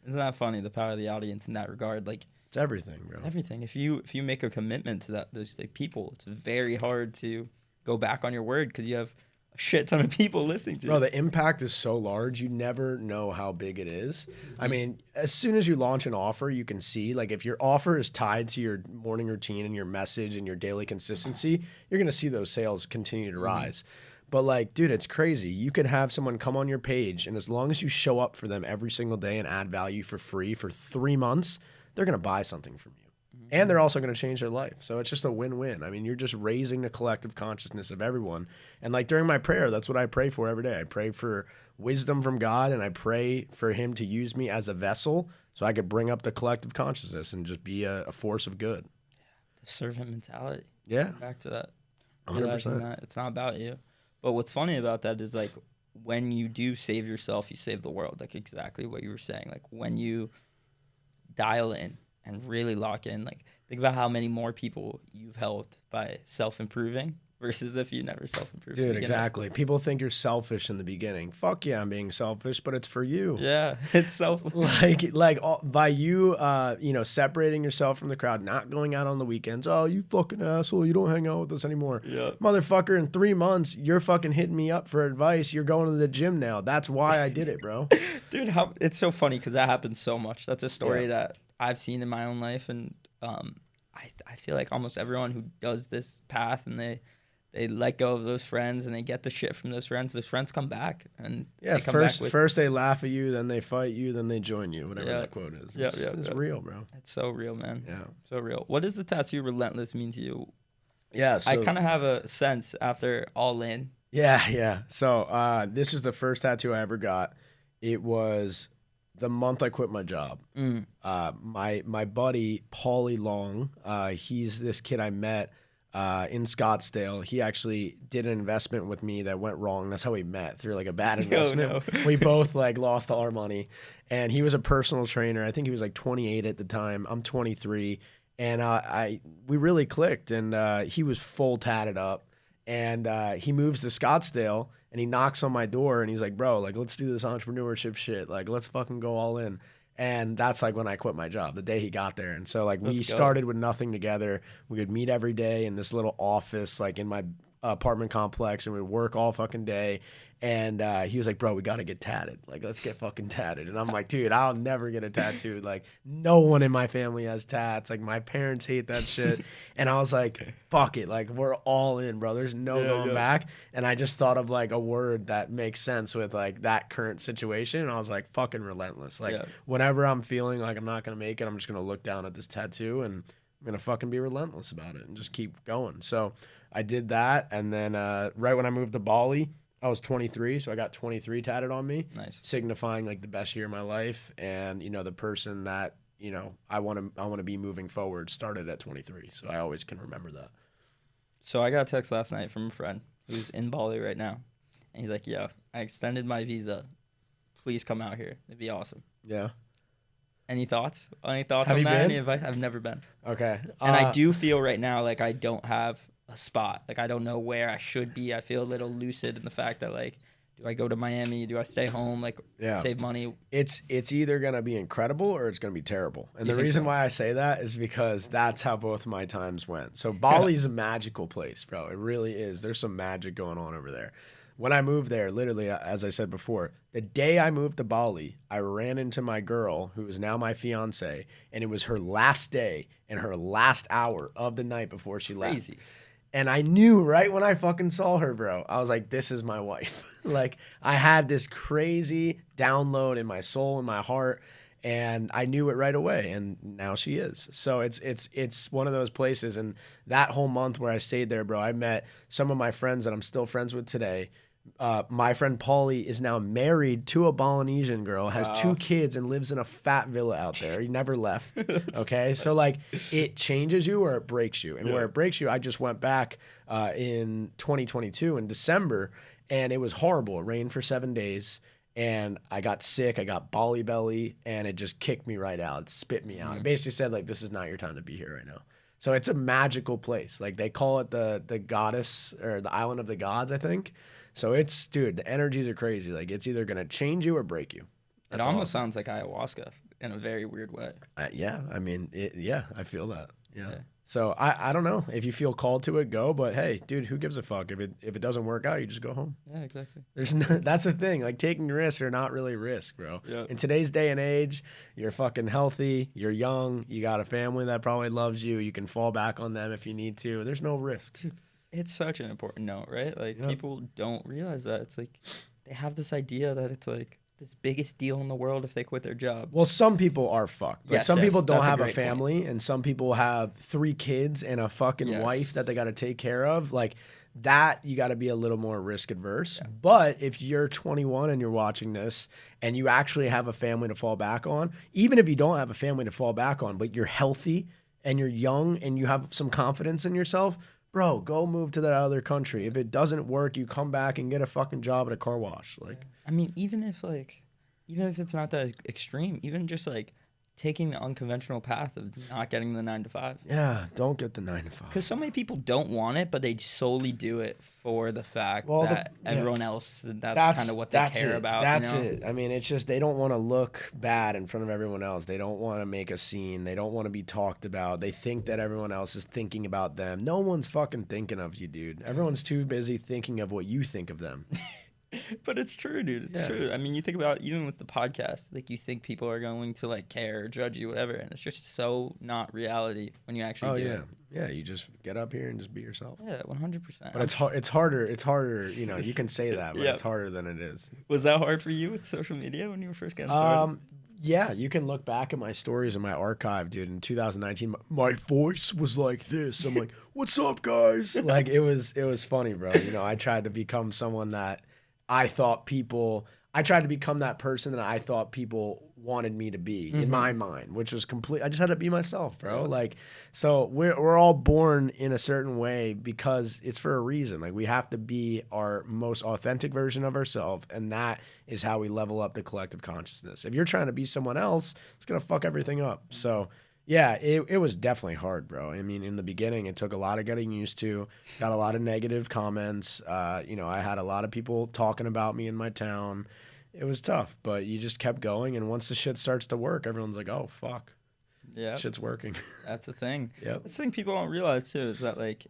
Isn't that funny, the power of the audience in that regard? Like, it's everything, bro. It's everything. If you make a commitment to those people, it's very hard to go back on your word because you have a shit ton of people listening to you. Bro, the impact is so large, you never know how big it is. I mean, as soon as you launch an offer, you can see, like, if your offer is tied to your morning routine and your message and your daily consistency, you're going to see those sales continue to rise. But, like, dude, it's crazy. You could have someone come on your page, and as long as you show up for them every single day and add value for free for 3 months, they're going to buy something from you. And they're also going to change their life. So it's just a win-win. I mean, you're just raising the collective consciousness of everyone. And like during my prayer, that's what I pray for every day. I pray for wisdom from God, and I pray for him to use me as a vessel so I could bring up the collective consciousness and just be a force of good. The servant mentality. Yeah. Back to that. 100%. That it's not about you. But what's funny about that is, like, when you do save yourself, you save the world. Like exactly what you were saying. Like when you dial in and really lock in, like think about how many more people you've helped by self-improving versus if you never self-improved. Dude, exactly. People think you're selfish in the beginning. Fuck yeah, I'm being selfish, but it's for you. Yeah, it's selfish. By you, separating yourself from the crowd, not going out on the weekends. Oh, you fucking asshole. You don't hang out with us anymore. Yeah. Motherfucker, in 3 months, you're fucking hitting me up for advice. You're going to the gym now. That's why I did it, bro. Dude, it's so funny because that happens so much. That's a story that I've seen in my own life. And I feel like almost everyone who does this path and they let go of those friends and they get the shit from those friends come back. And first they laugh at you, then they fight you, then they join you, whatever that quote is. It's real, bro. It's so real, man. Yeah. So real. What does the tattoo Relentless mean to you? Yeah. I kind of have a sense after All In. Yeah. So this is the first tattoo I ever got. It was the month I quit my job. My buddy, Paulie Long, he's this kid I met in Scottsdale. He actually did an investment with me that went wrong. That's how we met, through like a bad investment. No. We both like lost all our money. And he was a personal trainer. I think he was like 28 at the time. I'm 23. And we really clicked. And he was full tatted up. And he moves to Scottsdale. and he knocks on my door and he's like, bro, like, let's do this entrepreneurship shit. Like, let's fucking go all in. And that's like when I quit my job, the day he got there. And so like we started with nothing together. We would meet every day in this little office, like in my apartment complex, and we'd work all fucking day. And he was like, bro, we got to get tatted. Like, let's get fucking tatted. And I'm like, dude, I'll never get a tattoo. Like, no one in my family has tats. Like, my parents hate that shit. And I was like, fuck it. Like, we're all in, bro. There's no going back. And I just thought of, like, a word that makes sense with, like, that current situation. And I was like, fucking relentless. Like, whenever I'm feeling like I'm not going to make it, I'm just going to look down at this tattoo and I'm going to fucking be relentless about it and just keep going. So I did that. And then right when I moved to Bali, I was 23, so I got 23 tatted on me. Nice. Signifying like the best year of my life, and you know, the person that, you know, I want to be moving forward started at 23. So I always can remember that. So I got a text last night from a friend who's in Bali right now, and he's like, "Yo, I extended my visa. Please come out here. It'd be awesome." Yeah. Any thoughts? Any thoughts Have on you that? been? Any advice? I've never been. Okay. And I do feel right now like I don't have a spot. Like, I don't know where I should be. I feel a little lucid in the fact that, like, do I go to Miami? Do I stay home? Like, save money? It's either going to be incredible or it's going to be terrible. And the reason why I say that is because that's how both of my times went. So Bali's a magical place, bro. It really is. There's some magic going on over there. When I moved there, literally, as I said before, the day I moved to Bali, I ran into my girl, who is now my fiance, and it was her last day and her last hour of the night before she left. Crazy. And I knew right when I fucking saw her, bro, I was like, this is my wife. Like, I had this crazy download in my soul and my heart, and I knew it right away, and now she is. So it's one of those places, and that whole month where I stayed there, bro, I met some of my friends that I'm still friends with today. My friend Paulie is now married to a Balinesian girl, has 2 kids, and lives in a fat villa out there. He never left. Okay, so like it changes you or it breaks you, and where it breaks you, I just went back in 2022 in December, and it was horrible. It rained for 7 days, and I got sick. I got Bali belly, and it just kicked me right out. It spit me out. It basically said like, this is not your time to be here right now. So it's a magical place. Like they call it the goddess or the island of the gods, I think. So it's, dude, the energies are crazy. Like, it's either going to change you or break you. It almost sounds like ayahuasca in a very weird way. Yeah, I mean, I feel that. Yeah. So I don't know. If you feel called to it, go. But hey, dude, who gives a fuck? If it doesn't work out, you just go home. Yeah, exactly. That's the thing. Like, taking risks are not really risks, bro. Yeah. In today's day and age, you're fucking healthy. You're young. You got a family that probably loves you. You can fall back on them if you need to. There's no risk. Dude, it's such an important note, right? Like, people don't realize that. It's like they have this idea that it's like this biggest deal in the world if they quit their job. Well, some people are fucked. Like, some people don't have a family, and some people have 3 kids and a fucking wife that they got to take care of. Like, that, you got to be a little more risk adverse. Yeah. But if you're 21 and you're watching this and you actually have a family to fall back on, even if you don't have a family to fall back on, but you're healthy and you're young and you have some confidence in yourself, bro, go move to that other country. If it doesn't work, you come back and get a fucking job at a car wash. Like, I mean, even if it's not that extreme, even just like taking the unconventional path of not getting the 9 to 5. Yeah, don't get the 9 to 5. Because so many people don't want it, but they solely do it for the fact that everyone else, that's kind of what they care about. That's it. I mean, it's just they don't want to look bad in front of everyone else. They don't want to make a scene. They don't want to be talked about. They think that everyone else is thinking about them. No one's fucking thinking of you, dude. Everyone's too busy thinking of what you think of them. But it's true, dude. It's true. I mean, you think about, even with the podcast, like, you think people are going to like care or judge you, whatever, and it's just so not reality when you actually do it. Yeah, you just get up here and just be yourself. Yeah, 100%. But it's harder. It's harder. You know, you can say that, but it's harder than it is. Was that hard for you with social media when you were first getting started? Yeah, you can look back at my stories in my archive, dude. In 2019, my voice was like this. I'm like, "What's up, guys?" Like, it was funny, bro. You know, I tried to become someone that I tried to become that person that I thought people wanted me to be in my mind, which was complete. I just had to be myself, bro. Yeah. Like, so we're all born in a certain way because it's for a reason. Like, we have to be our most authentic version of ourselves, and that is how we level up the collective consciousness. If you're trying to be someone else, it's gonna fuck everything up. So Yeah, it was definitely hard, bro. I mean, in the beginning, it took a lot of getting used to. Got a lot of negative comments. I had a lot of people talking about me in my town. It was tough, but you just kept going. And once the shit starts to work, everyone's like, "Oh fuck, Yeah, shit's working." that's the thing. Yep. That's the thing people don't realize too is that like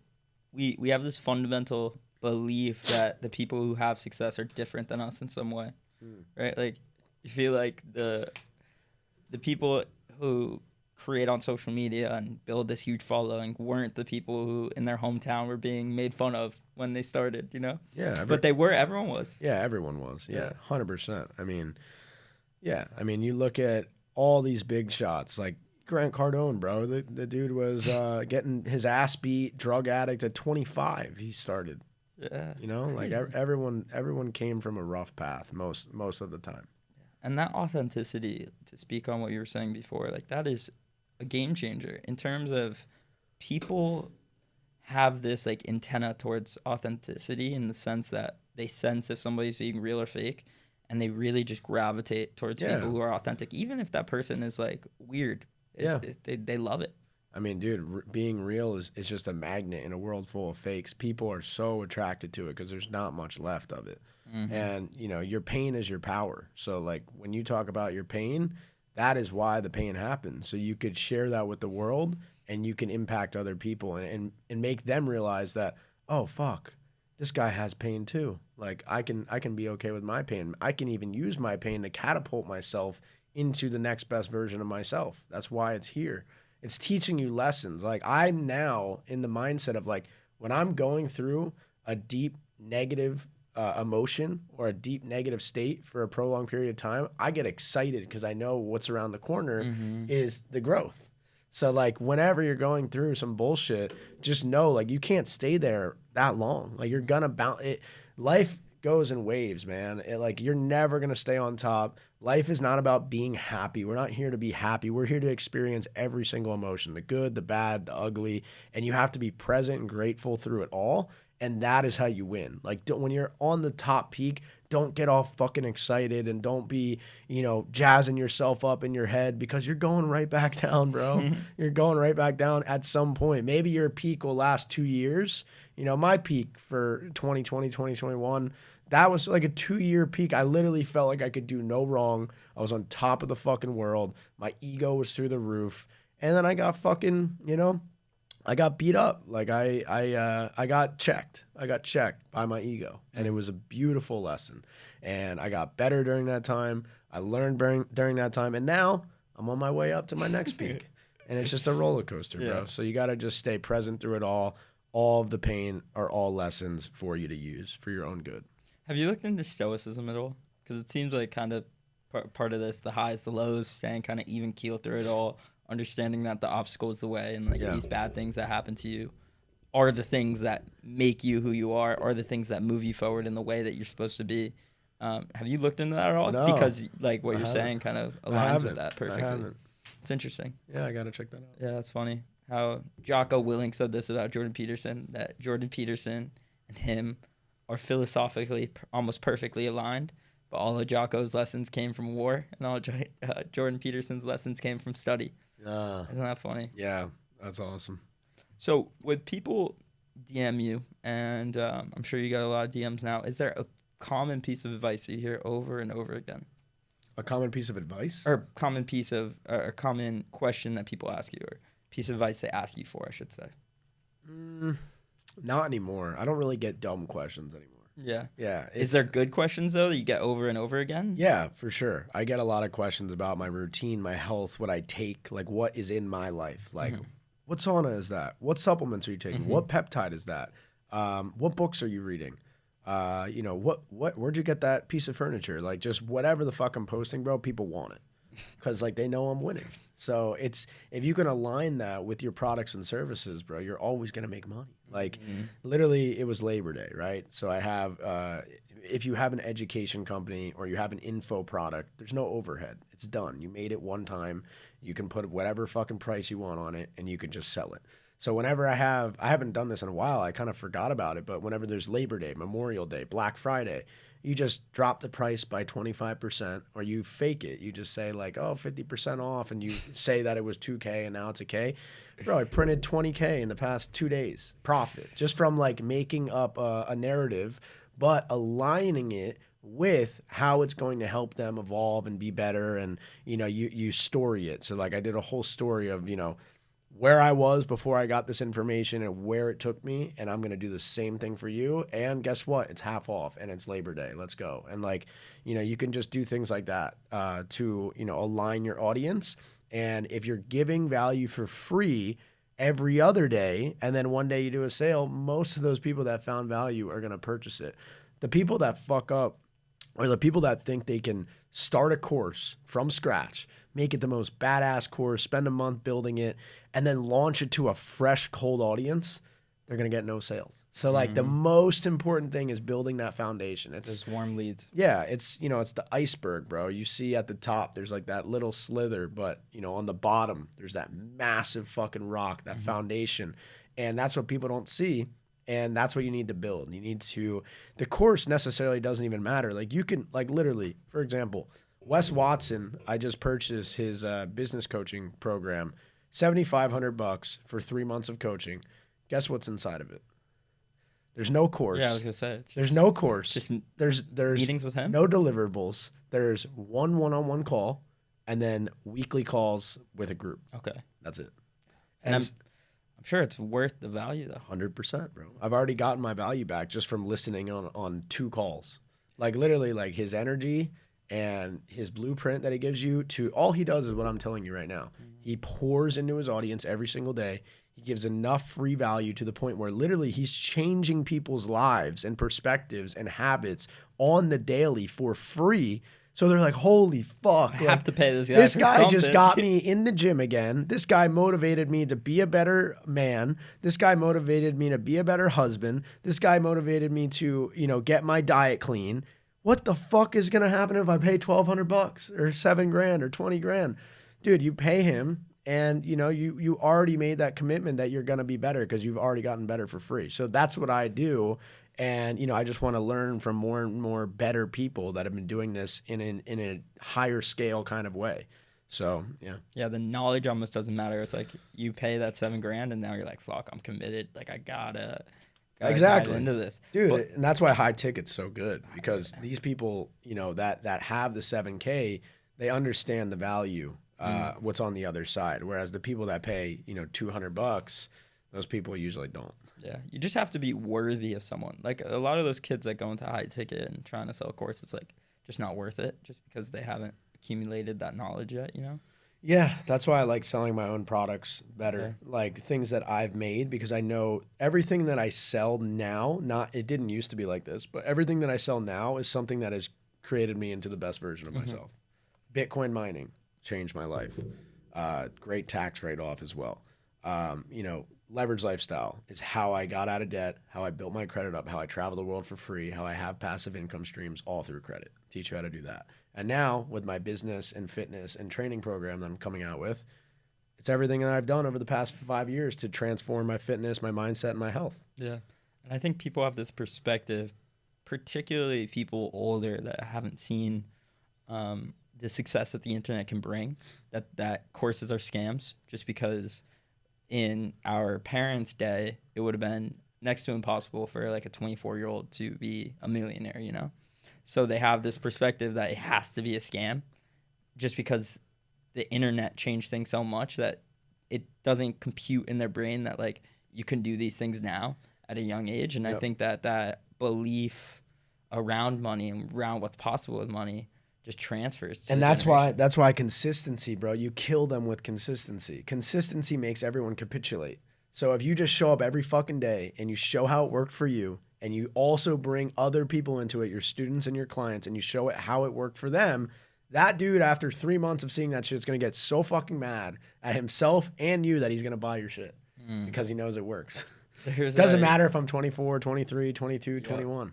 we have this fundamental belief that the people who have success are different than us in some way, Mm. right? Like you feel like the people who create on social media and build this huge following weren't the people who in their hometown were being made fun of when they started, you know? Yeah, But they were, everyone was. yeah, everyone was. Yeah, Yeah. 100%. I mean, yeah, I mean, you look at all these big shots like Grant Cardone, bro. The dude was getting his ass beat, drug addict at 25. He started. Yeah. Like Crazy. everyone came from a rough path most of the time. And that authenticity, to speak on what you were saying before, like that is a game changer in terms of people have this like antenna towards authenticity in the sense that they sense if somebody's being real or fake, and they really just gravitate towards Yeah. people who are authentic, even if that person is like weird. Yeah. They love it. I mean, dude, being real is just a magnet in a world full of fakes. People are so attracted to it because there's not much left of it. Mhm. And, your pain is your power. So, like, when you talk about your pain, that is why the pain happens. So you could share that with the world and you can impact other people and make them realize that, oh, fuck, this guy has pain too. Like, I can be okay with my pain. I can even use my pain to catapult myself into the next best version of myself. That's why it's here. It's teaching you lessons. Like, I'm now in the mindset of like, when I'm going through a deep negative emotion or a deep negative state for a prolonged period of time, I get excited because I know what's around the corner is the growth. So like whenever you're going through some bullshit, just know like you can't stay there that long. Like you're gonna bounce it. Life goes in waves, man. Like you're never gonna stay on top. Life is not about being happy. We're not here to be happy. We're here to experience every single emotion, the good, the bad, the ugly, and you have to be present and grateful through it all. And that is how you win. Like when you're on the top peak, don't get all fucking excited and don't be, jazzing yourself up in your head because you're going right back down, bro. You're going right back down at some point. Maybe your peak will last 2 years. My peak for 2020, 2021, that was like a 2-year peak. I literally felt like I could do no wrong. I was on top of the fucking world. My ego was through the roof. And then I got fucking, I got beat up. Like I got checked. I got checked by my ego, and it was a beautiful lesson. And I got better during that time. I learned during that time, and now I'm on my way up to my next peak. And it's just a roller coaster, bro. Yeah. So you got to just stay present through it all. All of the pain are all lessons for you to use for your own good. Have you looked into stoicism at all? Because it seems like kind of part of this, the highs, the lows, staying kind of even keel through it all, understanding that the obstacle is the way, and like these bad things that happen to you are the things that make you who you are the things that move you forward in the way that you're supposed to be. Have you looked into that at all? No, because like what I you're haven't. saying kind of I aligns haven't. with that I perfectly. haven't. It's interesting. Yeah, I got to check that out. Yeah, that's funny. How Jocko Willink said this about Jordan Peterson, that Jordan Peterson and him are philosophically almost perfectly aligned, but all of Jocko's lessons came from war, and all Jordan Peterson's lessons came from study. Isn't that funny? Yeah, that's awesome. So, would people DM you, and I'm sure you got a lot of DMs now, is there a common piece of advice you hear over and over again? A common piece of advice? Or common piece of, or a common question that people ask you, or piece of advice they ask you for, I should say? Not anymore. I don't really get dumb questions anymore. Yeah. Yeah. Is there good questions, though, that you get over and over again? Yeah, for sure. I get a lot of questions about my routine, my health, what I take, like what is in my life. Like, what sauna is that? What supplements are you taking? What peptide is that? What books are you reading? Where'd you get that piece of furniture? Like, just whatever the fuck I'm posting, bro, people want it. Because, like, they know I'm winning. So, if you can align that with your products and services, bro, you're always going to make money. Like, literally, it was Labor Day, right? So, I have, if you have an education company or you have an info product, there's no overhead. It's done. You made it one time. You can put whatever fucking price you want on it, and you can just sell it. So whenever I haven't done this in a while, I kind of forgot about it, but whenever there's Labor Day, Memorial Day, Black Friday, you just drop the price by 25%, or you fake it. You just say like, oh, 50% off, and you say that it was 2K and now it's a K. Bro, I printed 20K in the past 2 days profit just from like making up a narrative, but aligning it with how it's going to help them evolve and be better. And, you know, you story it. So like I did a whole story of, you know, where I was before I got this information and where it took me. And I'm going to do the same thing for you. And guess what? It's half off and it's Labor Day. Let's go. And like, you know, you can just do things like that to, you know, align your audience. And if you're giving value for free every other day, and then one day you do a sale, most of those people that found value are going to purchase it. The people that fuck up, or the people that think they can start a course from scratch, make it the most badass course, spend a month building it, and then launch it to a fresh, cold audience, they're going to get no sales. So like the most important thing is building that foundation. It's those warm leads. Yeah, it's, you know, it's the iceberg, bro. You see at the top, there's like that little slither, but you know, on the bottom, there's that massive fucking rock, that foundation. And that's what people don't see. And that's what you need to build. You need to, the course necessarily doesn't even matter. Like you can, like literally, for example, Wes Watson, I just purchased his business coaching program, $7,500 for 3 months of coaching. Guess what's inside of it? There's no course. Yeah, I was gonna say. There's no course. Just there's meetings with him. No deliverables. There's one-on-one call, and then weekly calls with a group. Okay, that's it. And I'm sure it's worth the value though. 100%, bro. I've already gotten my value back just from listening on 2 calls. Like literally, like his energy and his blueprint that he gives you, to all he does is what I'm telling you right now. He pours into his audience every single day. He gives enough free value to the point where literally he's changing people's lives and perspectives and habits on the daily for free. So they're like, holy fuck. I have to pay this guy. This guy just got me in the gym again. This guy motivated me to be a better man. This guy motivated me to be a better husband. This guy motivated me to, you know, get my diet clean. What the fuck is going to happen if I pay $1,200 or $7,000 or $20,000? Dude, you pay him. And, you know, you already made that commitment that you're going to be better because you've already gotten better for free. So that's what I do. And, you know, I just want to learn from more and more better people that have been doing this in a higher scale kind of way. So, yeah. Yeah, the knowledge almost doesn't matter. It's like you pay that $7,000 and now you're like, fuck, I'm committed. Like, I gotta exactly dive into this. Dude, and that's why high ticket's so good, because these people, you know, that have the 7K, they understand the value. What's on the other side, whereas the people that pay, you know, $200, those people usually don't. Yeah, you just have to be worthy of someone. Like a lot of those kids that go into high ticket and trying to sell a course, it's like just not worth it, just because they haven't accumulated that knowledge yet, you know. Yeah, that's why I like selling my own products better, like things that I've made, because I know everything that I sell now, it didn't used to be like this, but everything that I sell now is something that has created me into the best version of myself. Bitcoin mining changed my life. Great tax write-off as well. You know, leverage lifestyle is how I got out of debt, how I built my credit up, how I travel the world for free, how I have passive income streams all through credit. Teach you how to do that. And now with my business and fitness and training program that I'm coming out with, it's everything that I've done over the past 5 years to transform my fitness, my mindset, and my health. Yeah. And I think people have this perspective, particularly people older that haven't seen the success that the internet can bring, that courses are scams, just because in our parents' day, it would have been next to impossible for like a 24-year-old to be a millionaire, you know? So they have this perspective that it has to be a scam just because the internet changed things so much that it doesn't compute in their brain that like you can do these things now at a young age. And I think that belief around money and around what's possible with money just transfers to and the generation. that's why consistency, bro. You kill them with consistency. Consistency makes everyone capitulate. So if you just show up every fucking day and you show how it worked for you, and you also bring other people into it, your students and your clients, and you show it how it worked for them, that dude, after 3 months of seeing that shit, is going to get so fucking mad at himself and you that he's going to buy your shit because he knows it works. Doesn't matter if I'm 24, 23, 22, 21.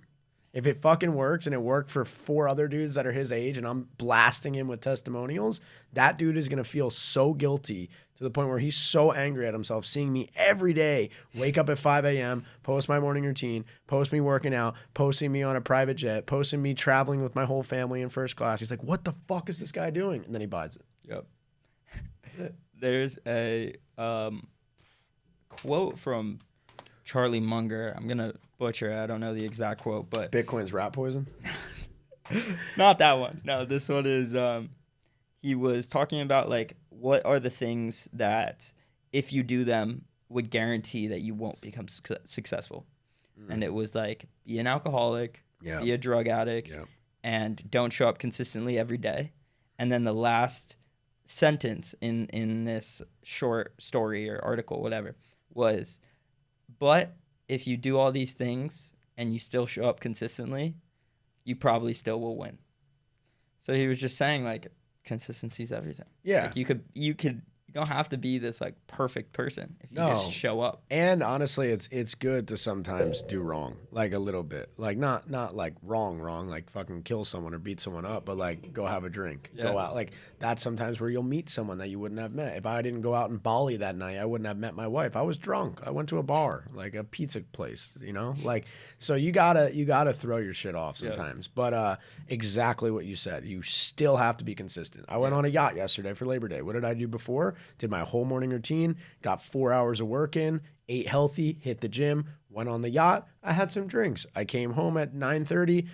If it fucking works and it worked for 4 other dudes that are his age and I'm blasting him with testimonials, that dude is going to feel so guilty to the point where he's so angry at himself seeing me every day wake up at 5 a.m., post my morning routine, post me working out, posting me on a private jet, posting me traveling with my whole family in first class. He's like, what the fuck is this guy doing? And then he buys it. Yep. That's it. There's a quote from Charlie Munger. I'm going to butcher it. I don't know the exact quote, but Bitcoin's rat poison? not that one. No, this one is he was talking about like what are the things that if you do them would guarantee that you won't become successful. And it was like be an alcoholic, be a drug addict, and don't show up consistently every day. And then the last sentence in this short story or article, whatever, was, but if you do all these things and you still show up consistently, you probably still will win. So he was just saying like consistency is everything. Yeah. Like you don't have to be this like perfect person if you just show up. And honestly, it's good to sometimes do wrong, like a little bit, like not like wrong, like fucking kill someone or beat someone up, but like go have a drink, go out. Like that's sometimes where you'll meet someone that you wouldn't have met. If I didn't go out in Bali that night, I wouldn't have met my wife. I was drunk. I went to a bar, like a pizza place, you know, like, so you gotta throw your shit off sometimes. But exactly what you said, you still have to be consistent. I went on a yacht yesterday for Labor Day. What did I do before? Did my whole morning routine, got 4 hours of work in, ate healthy, hit the gym, went on the yacht. I had some drinks. I came home at 9:30.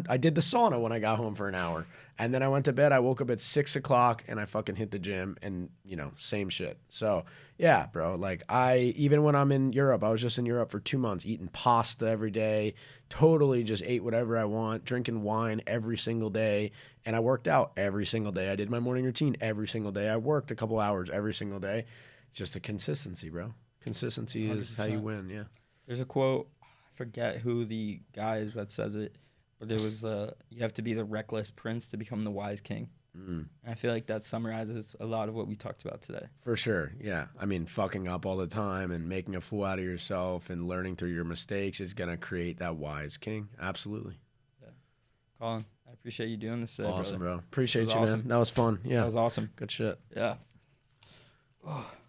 I did the sauna when I got home for an hour. And then I went to bed. I woke up at 6 o'clock and I fucking hit the gym and, you know, same shit. So yeah, bro, like even when I'm in Europe, I was just in Europe for 2 months, eating pasta every day, totally just ate whatever I want, drinking wine every single day. And I worked out every single day. I did my morning routine every single day. I worked a couple hours every single day. Just a consistency, bro. Consistency 100%. Is how you win, yeah. There's a quote, I forget who the guy is that says it, but it was you have to be the reckless prince to become the wise king. And I feel like that summarizes a lot of what we talked about today. For sure, yeah. I mean, fucking up all the time and making a fool out of yourself and learning through your mistakes is going to create that wise king. Absolutely. Yeah. Colin, I appreciate you doing this today, awesome, brother. bro. Appreciate you, awesome, man. That was fun. Yeah. That was awesome. Good shit. Yeah.